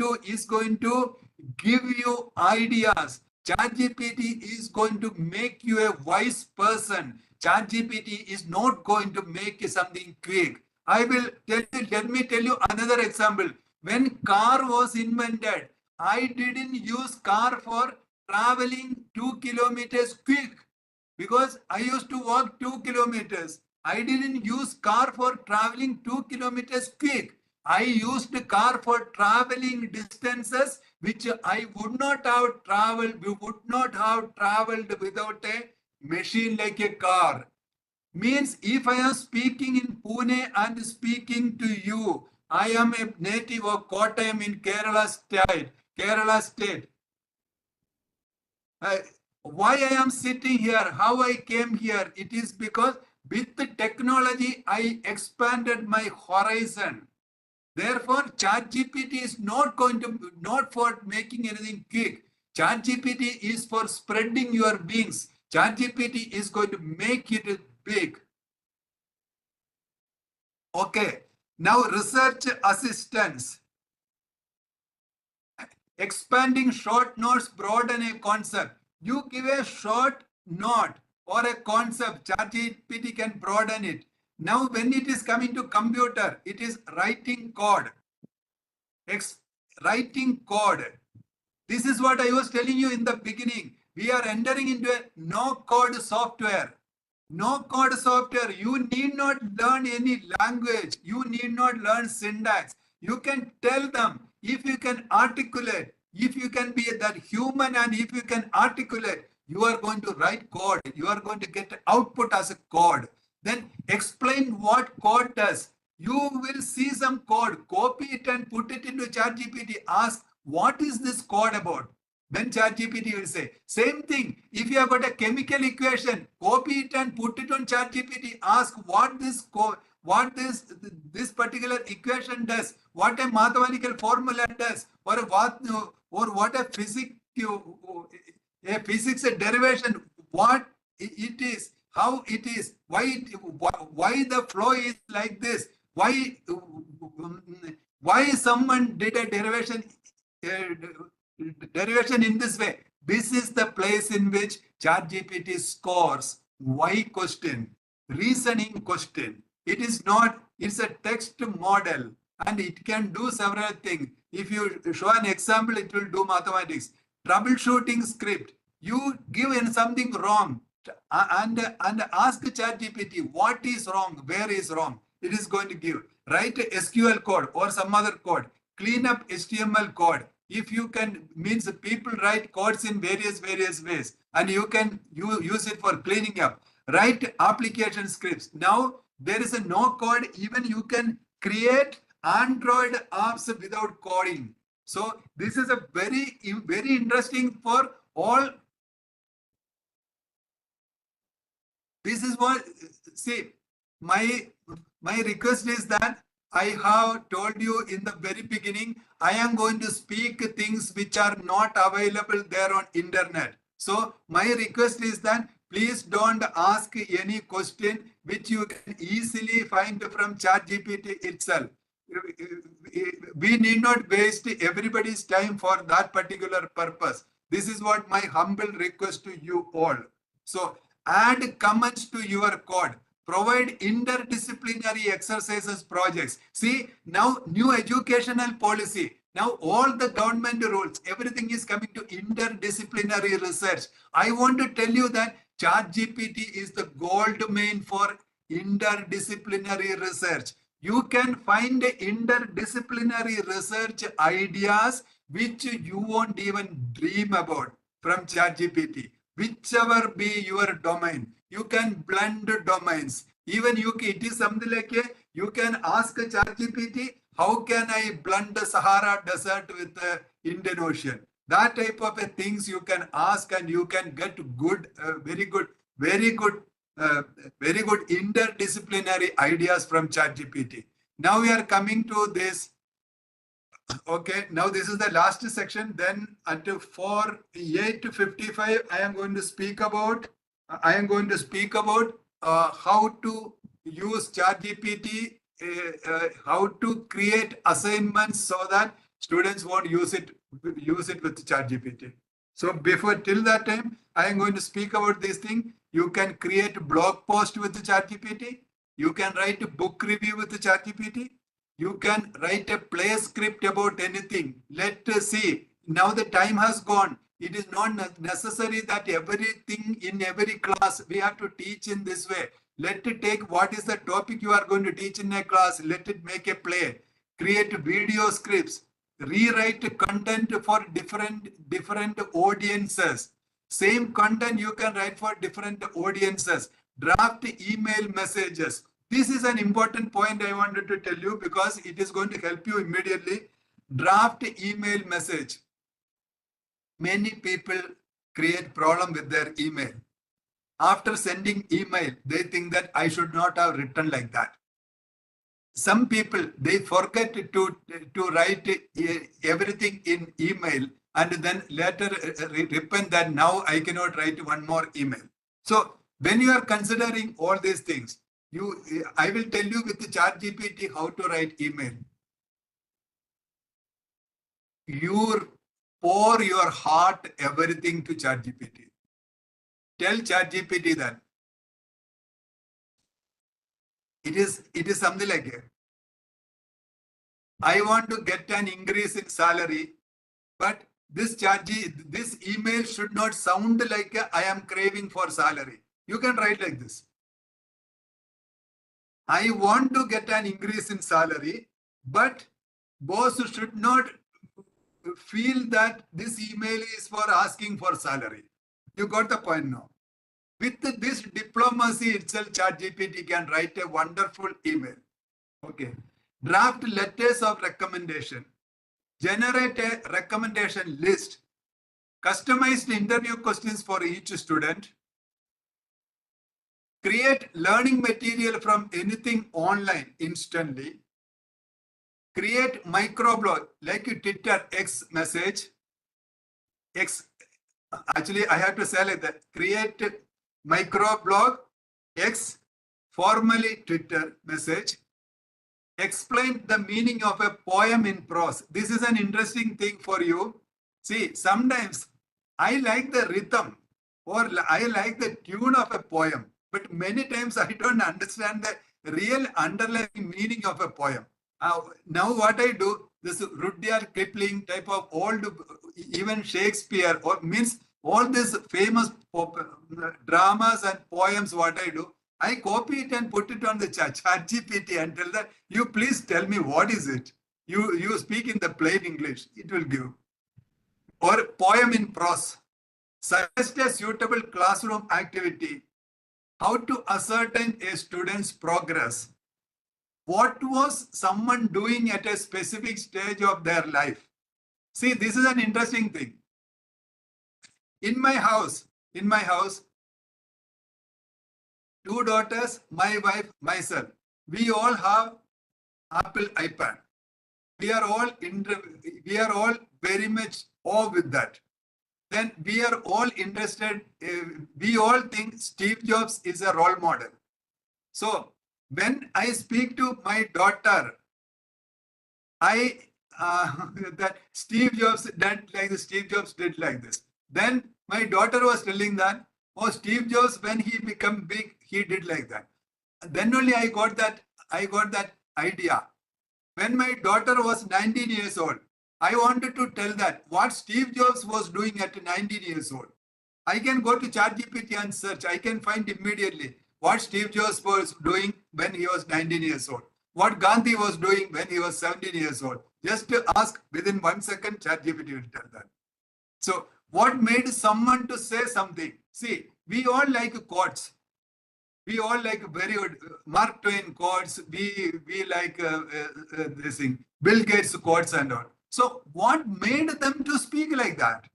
to give you ideas. ChatGPT is going to make you a wise person. ChatGPT is not going to make you something quick. I will tell you, let me tell you another example. When car was invented, I didn't use car for traveling 2 kilometers quick, because I used to walk 2 kilometers. I didn't use car for traveling 2 kilometers quick. I used car for traveling distances which I would not have traveled, without a machine like a car. Means if I am speaking in Pune and speaking to you, I am a native of Kottayam in Kerala state. Why I am sitting here, how I came here, it is because with the technology I expanded my horizon. Therefore, ChatGPT is not for making anything quick. ChatGPT is for spreading your wings. ChatGPT is going to make it big. Okay. Now, research assistance. Expanding short notes broaden a concept. You give a short note or a concept, ChatGPT can broaden it. Now, when it is coming to computer, it is writing code. Writing code. This is what I was telling you in the beginning. We are entering into a no-code software. No-code software. You need not learn any language. You need not learn syntax. You can tell them, if you can articulate, if you can be that human, and if you can articulate, you are going to write code. You are going to get output as a code. Then explain what code does. You will see some code, copy it and put it into ChatGPT. Ask, what is this code about? Then ChatGPT will say, same thing. If you have got a chemical equation, copy it and put it on ChatGPT. Ask what this particular equation does, what a mathematical formula does, or what a physics derivation, what it is, how it is, why the flow is like this, why someone did a derivation in this way. This is the place in which ChatGPT scores. Why question, reasoning question. It is not, it's a text model and it can do several things. If you show an example, it will do mathematics. Troubleshooting script. You give in something wrong and ask ChatGPT what is wrong, where is wrong. It is going to give. Write a SQL code or some other code. Clean up HTML code. If you can, means people write codes in various ways, and you can use it for cleaning up. Write application scripts. Now there is a no code. Even you can create Android apps without coding. So this is a very interesting for all. This is what, see, my request is that I have told you in the very beginning, I am going to speak things which are not available there on internet. So my request is that Please don't ask any question which you can easily find from ChatGPT itself. We need not waste everybody's time for that particular purpose. This is what my humble request to you all. So add comments to your code. Provide interdisciplinary exercises projects. See, now new educational policy. Now all the government rules, everything is coming to interdisciplinary research. I want to tell you that ChatGPT is the gold mine for interdisciplinary research. You can find interdisciplinary research ideas which you won't even dream about from ChatGPT. Whichever be your domain, you can blend domains. Even it is something like you can ask ChatGPT, how can I blend the Sahara Desert with the Indian Ocean? That type of things you can ask, and you can get good, very good interdisciplinary ideas from ChatGPT. Now we are coming to this. Okay, now this is the last section. Then at 8:55, I am going to speak about how to use ChatGPT, how to create assignments so that students won't use it with ChatGPT. So till that time, I am going to speak about this thing. You can create blog post with the ChatGPT. You can write a book review with the ChatGPT. You can write a play script about anything. Let's see. Now the time has gone. It is not necessary that everything in every class we have to teach in this way. Let it take what is the topic you are going to teach in a class. Let it make a play. Create video scripts. Rewrite content for different audiences. Same content you can write for different audiences. Draft email messages. This is an important point I wanted to tell you because it is going to help you immediately. Draft email message. Many people create problem with their email. After sending email, they think that I should not have written like that. Some people, they forget to write everything in email and then later repent that now I cannot write one more email. So when you are considering all these things, I will tell you with the ChatGPT how to write email. You pour your heart, everything to ChatGPT. Tell ChatGPT that it is something like it. I want to get an increase in salary, but this email should not sound like I am craving for salary. You can write like this. I want to get an increase in salary, but boss should not feel that this email is for asking for salary. You got the point now. With this diplomacy itself, ChatGPT can write a wonderful email. Okay. Draft letters of recommendation. Generate a recommendation list. Customized interview questions for each student. Create learning material from anything online instantly. Create microblog like Twitter X message. Actually, I have to say like that. Create microblog X, formerly Twitter message. Explain the meaning of a poem in prose. This is an interesting thing for you. See, sometimes I like the rhythm or I like the tune of a poem, but many times I don't understand the real underlying meaning of a poem. Now what I do, this Rudyard Kipling type of old, even Shakespeare, or means all these famous dramas and poems, what I do, I copy it and put it on the ChatGPT and tell that, you please tell me what is it. You speak in the plain English, it will give. Or poem in prose. Suggest a suitable classroom activity. How to ascertain a student's progress. What was someone doing at a specific stage of their life? See, this is an interesting thing. In my house, 2 daughters, my wife, myself, we all have Apple iPad. We are all very much awe with that. then we are all interested. We all think Steve Jobs is a role model. So when I speak to my daughter, I that Steve Jobs did like this, Steve Jobs did like this. Then my daughter was telling that, oh, Steve Jobs, when he became big, he did like that. Then only I got that idea. When my daughter was 19 years old, I wanted to tell that what Steve Jobs was doing at 19 years old. I can go to ChatGPT and search. I can find immediately what Steve Jobs was doing when he was 19 years old, what Gandhi was doing when he was 17 years old. Just to ask, within 1 second, ChatGPT will tell that. So what made someone to say something? See, we all like quotes. We all like very good Mark Twain quotes. We like this thing, Bill Gates quotes and all. So what made them to speak like that?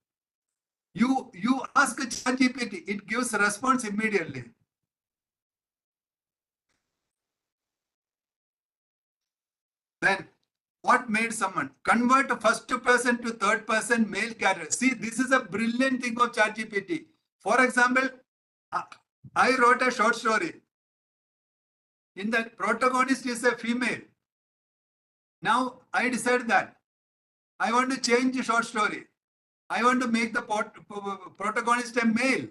You ask ChatGPT, it gives a response immediately. Then what made someone convert first person to third person male character? See, this is a brilliant thing of ChatGPT. For example, I wrote a short story. In that, protagonist is a female. Now I decided that I want to change the short story. I want to make the protagonist a male.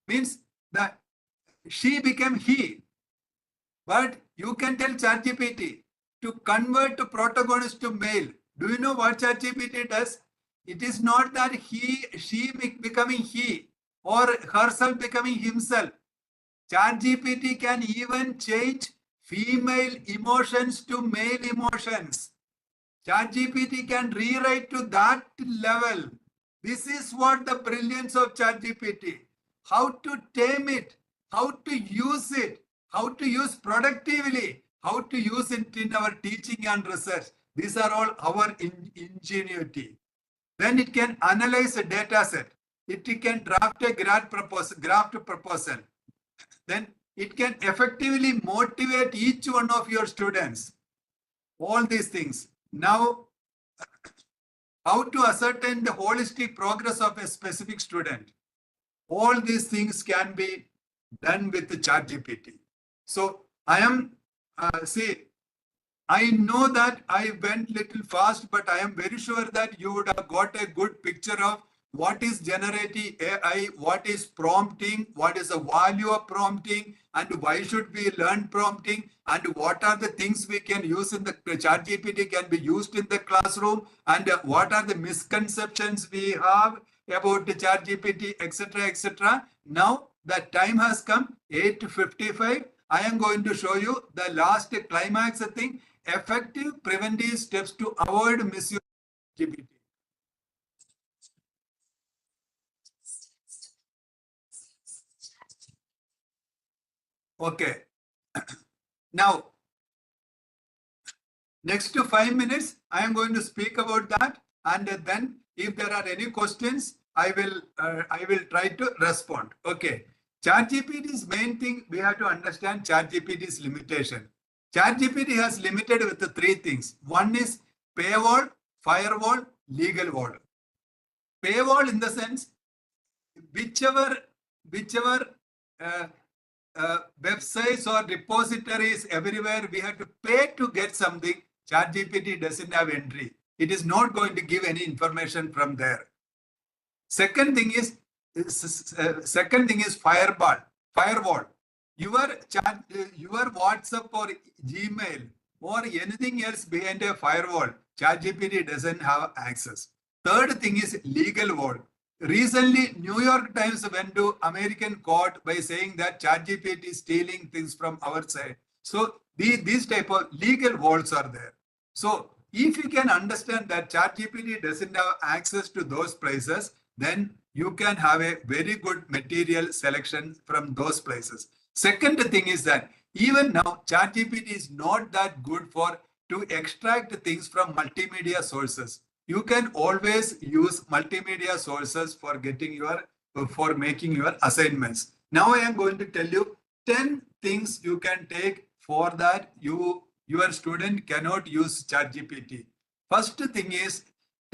Means that she became he. But you can tell ChatGPT to convert the protagonist to male. Do you know what ChatGPT does? It is not that she becoming he or herself becoming himself. ChatGPT can even change female emotions to male emotions. ChatGPT can rewrite to that level. This is what the brilliance of ChatGPT. How to tame it, how to use it, how to use productively, how to use it in our teaching and research. These are all our ingenuity. Then it can analyze a data set. It can draft a graft proposal. Then it can effectively motivate each one of your students. All these things. Now, how to ascertain the holistic progress of a specific student. All these things can be done with the ChatGPT. So I am, I know that I went little fast, but I am very sure that you would have got a good picture of what is generative AI, what is prompting, what is the value of prompting, and why should we learn prompting, and what are the things we can use in the ChatGPT can be used in the classroom, and what are the misconceptions we have about the ChatGPT, etc., etc. Now the time has come, 8:55. I am going to show you the last climax thing, effective preventive steps to avoid misuse of GPT. Okay. Now, next to 5 minutes, I am going to speak about that, and then if there are any questions, I will try to respond. Okay. ChatGPT's main thing we have to understand ChatGPT's limitation. ChatGPT has limited with the 3 things. One is paywall, firewall, legal wall. Paywall in the sense whichever websites or repositories everywhere we have to pay to get something. ChatGPT doesn't have entry. It is not going to give any information from there. Second thing is firewall. Your WhatsApp or Gmail or anything else behind a firewall, ChatGPT doesn't have access. Third thing is legal wall. Recently, New York Times went to American court by saying that ChatGPT is stealing things from our side. So these type of legal walls are there. So if you can understand that ChatGPT doesn't have access to those places, then you can have a very good material selection from those places. Second thing is that even now ChatGPT is not that good to extract things from multimedia sources. You can always use multimedia sources for making your assignments. Now I am going to tell you 10 things you can take for that your student cannot use ChatGPT. First thing is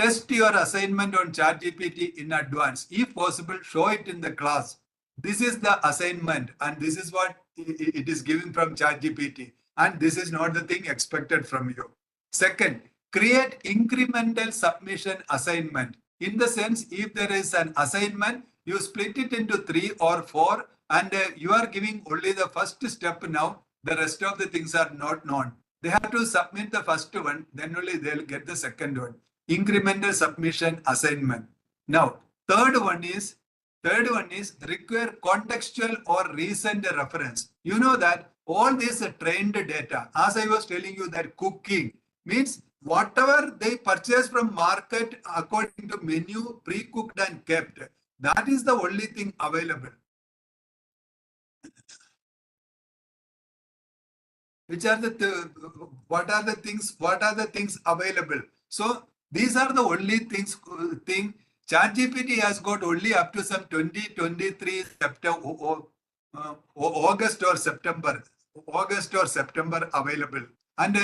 test your assignment on ChatGPT in advance. If possible, show it in the class. This is the assignment and this is what it is giving from ChatGPT. And this is not the thing expected from you. Second, create incremental submission assignment. In the sense, if there is an assignment, you split it into 3 or 4 and you are giving only the first step now. The rest of the things are not known. They have to submit the first one, then only they'll get the second one. Incremental submission assignment. Now, third one is require contextual or recent reference. You know that all this trained data, as I was telling you that cooking means whatever they purchase from market according to menu, pre-cooked and kept, that is the only thing available. Which are what are the things available? So these are the only things. ChatGPT has got only up to some 2023 September, August or September available. And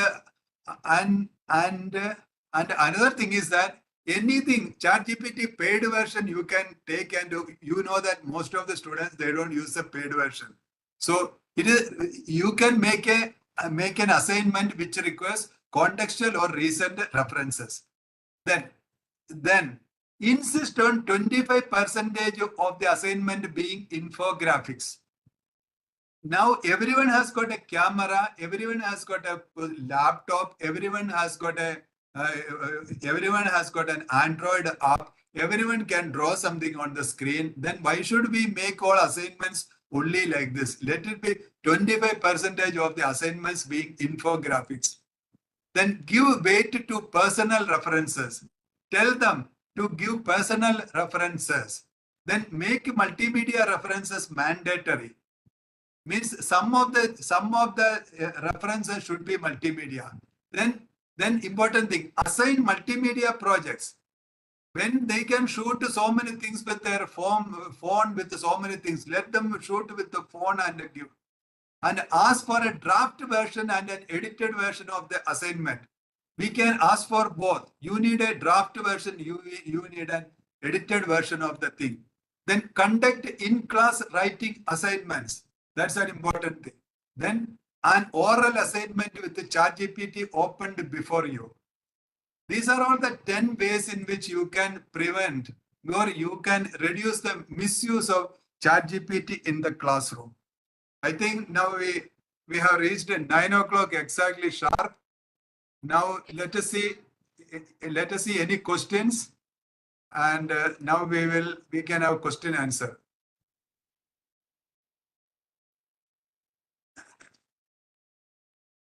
another thing is that anything ChatGPT paid version you can take, and you know that most of the students, they don't use the paid version. So it is, you can make an assignment which requires contextual or recent references. Then insist on 25% of the assignment being infographics. Now everyone has got a camera, everyone has got a laptop, everyone has got an Android app, everyone can draw something on the screen. Then why should we make all assignments only like this? Let it be 25% of the assignments being infographics. Then give weight to personal references. Tell them to give personal references. Then make multimedia references mandatory. Means some of the references should be multimedia. Then important thing, assign multimedia projects. When they can shoot so many things with their phone with so many things, let them shoot with the phone and give. And ask for a draft version and an edited version of the assignment. We can ask for both. You need a draft version, you need an edited version of the thing. Then conduct in-class writing assignments. That's an important thing. Then an oral assignment with the ChatGPT opened before you. These are all the 10 ways in which you can prevent or you can reduce the misuse of ChatGPT in the classroom. I think now we have reached 9 o'clock exactly sharp. Now let us see any questions, and now we can have question answer.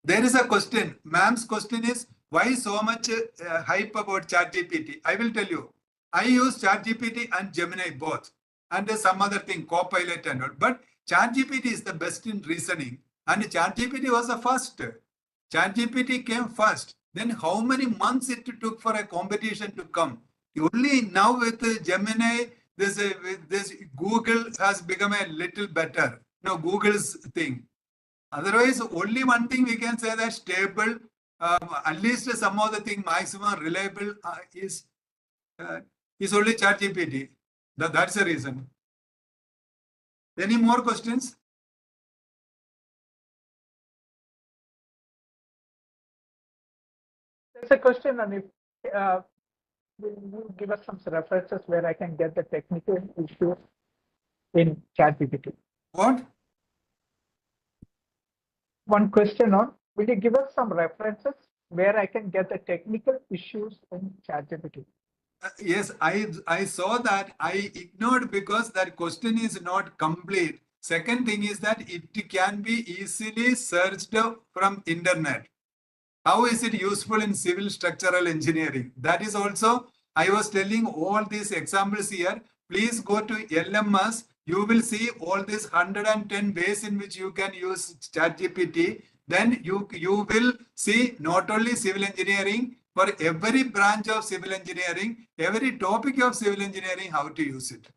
There is a question. Ma'am's question is, why so much hype about ChatGPT? I will tell you. I use ChatGPT and Gemini both, and there's some other thing, Copilot and all. But ChatGPT is the best in reasoning, and ChatGPT was the first. ChatGPT came first. Then how many months it took for a competition to come? Only now with Gemini, this Google has become a little better. No, Google's thing. Otherwise, only one thing we can say that stable, at least some of the thing maximum reliable is only ChatGPT. That's the reason. Any more questions? There's a question, and if will you give us some references where I can get the technical issues in ChatGPT? What? One question on, will you give us some references where I can get the technical issues in ChatGPT? Yes, I saw that. I ignored because that question is not complete. Second thing is that it can be easily searched from internet. How is it useful in civil structural engineering? That is also, I was telling all these examples here. Please go to LMS. You will see all these 110 ways in which you can use ChatGPT. Then you will see not only civil engineering, for every branch of civil engineering, every topic of civil engineering, how to use it.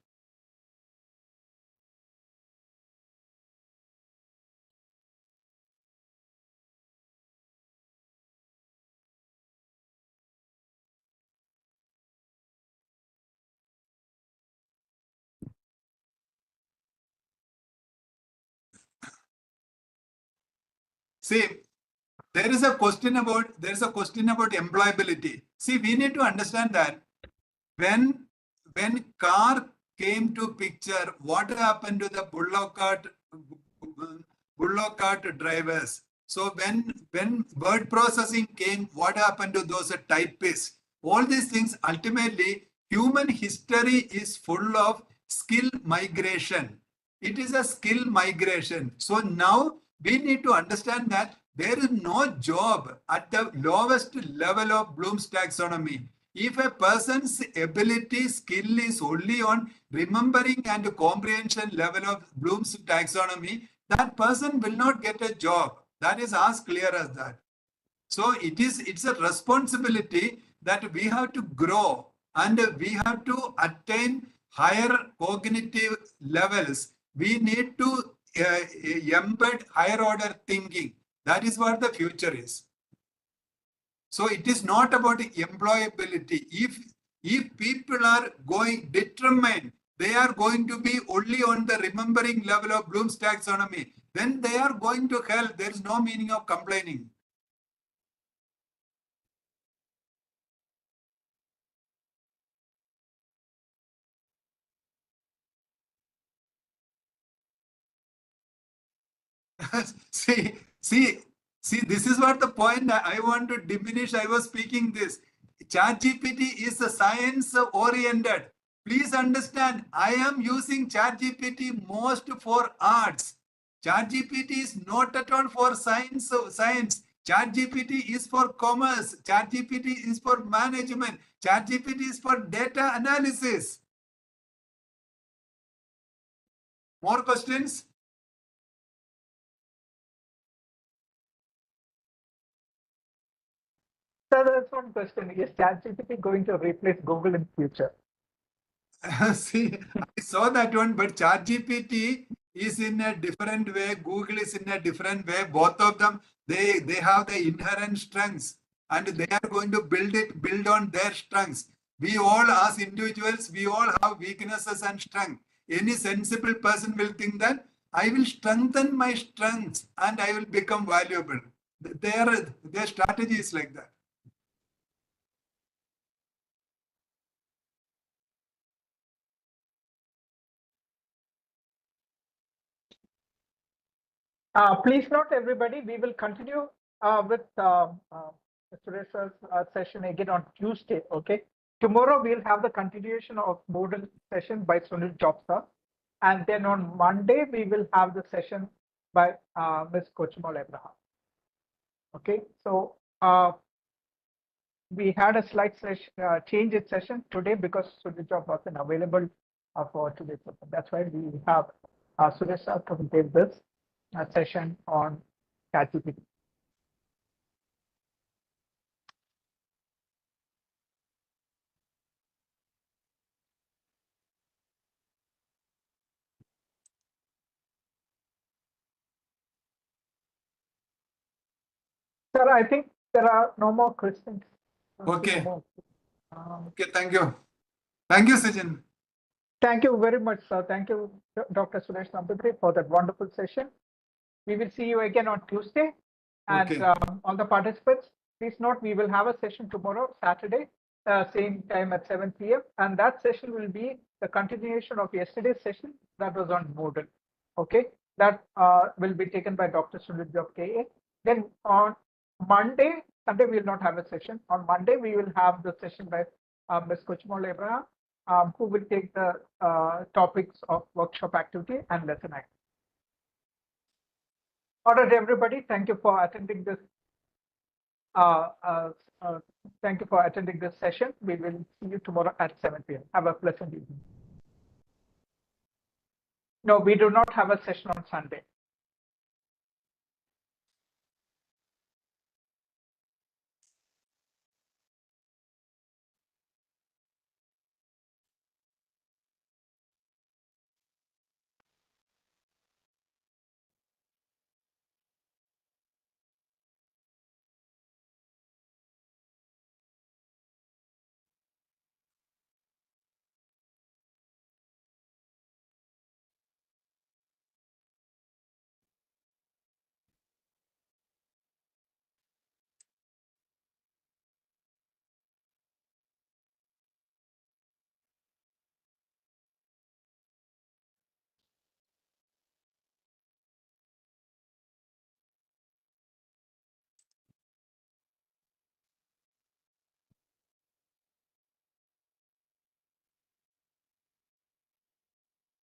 See, there is a question about employability. See, we need to understand that when car came to picture, what happened to the bullock cart drivers? So when word processing came, what happened to those typists? All these things, ultimately, human history is full of skill migration. It is a skill migration. So now we need to understand that there is no job at the lowest level of Bloom's taxonomy. If a person's ability, skill is only on remembering and comprehension level of Bloom's taxonomy, that person will not get a job. That is as clear as that. So it's a responsibility that we have to grow and we have to attain higher cognitive levels. We need to embed higher order thinking. That is what the future is. So it is not about employability. If people are determined, they are going to be only on the remembering level of Bloom's taxonomy, then they are going to hell. There is no meaning of complaining. see, this is what the point I want to diminish. I was speaking this. ChatGPT is a science oriented. Please understand, I am using ChatGPT most for arts. ChatGPT is not at all for science. ChatGPT is for commerce. ChatGPT is for management. ChatGPT is for data analysis. More questions? So that's one question. Is ChatGPT going to replace Google in future? See, I saw that one, but ChatGPT is in a different way. Google is in a different way. Both of them, they have the inherent strengths, and they are going to build on their strengths. We all, as individuals, we all have weaknesses and strengths. Any sensible person will think that I will strengthen my strengths and I will become valuable. Their strategy is like that. Please note, everybody, we will continue with Suresha's session again on Tuesday. Okay. Tomorrow we'll have the continuation of Moodle session by Sunil Jobsa, and then on Monday we will have the session by Ms. Kochmal Abraham. Okay. So we had a slight change in session today because Sunil Job wasn't available for today's session. That's why we have Suresha to give this session on ChatGPT. Sir, I think there are no more questions. Okay. Okay, thank you. Thank you, Sachin. Thank you very much, sir. Thank you, Dr. Suresh Nambudri, for that wonderful session. We will see you again on Tuesday. And Okay. all the participants, please note we will have a session tomorrow, Saturday, same time at 7 p.m. And that session will be the continuation of yesterday's session that was on Moodle. Okay, that will be taken by Dr. Sunil Job KA. Then on Monday, Sunday we will not have a session. On Monday, we will have the session by Ms. Kochmal Abraham, who will take the topics of workshop activity and lesson activity. All right, everybody, thank you for attending this. Thank you for attending this session. We will see you tomorrow at 7 p.m. Have a pleasant evening. No, we do not have a session on Sunday.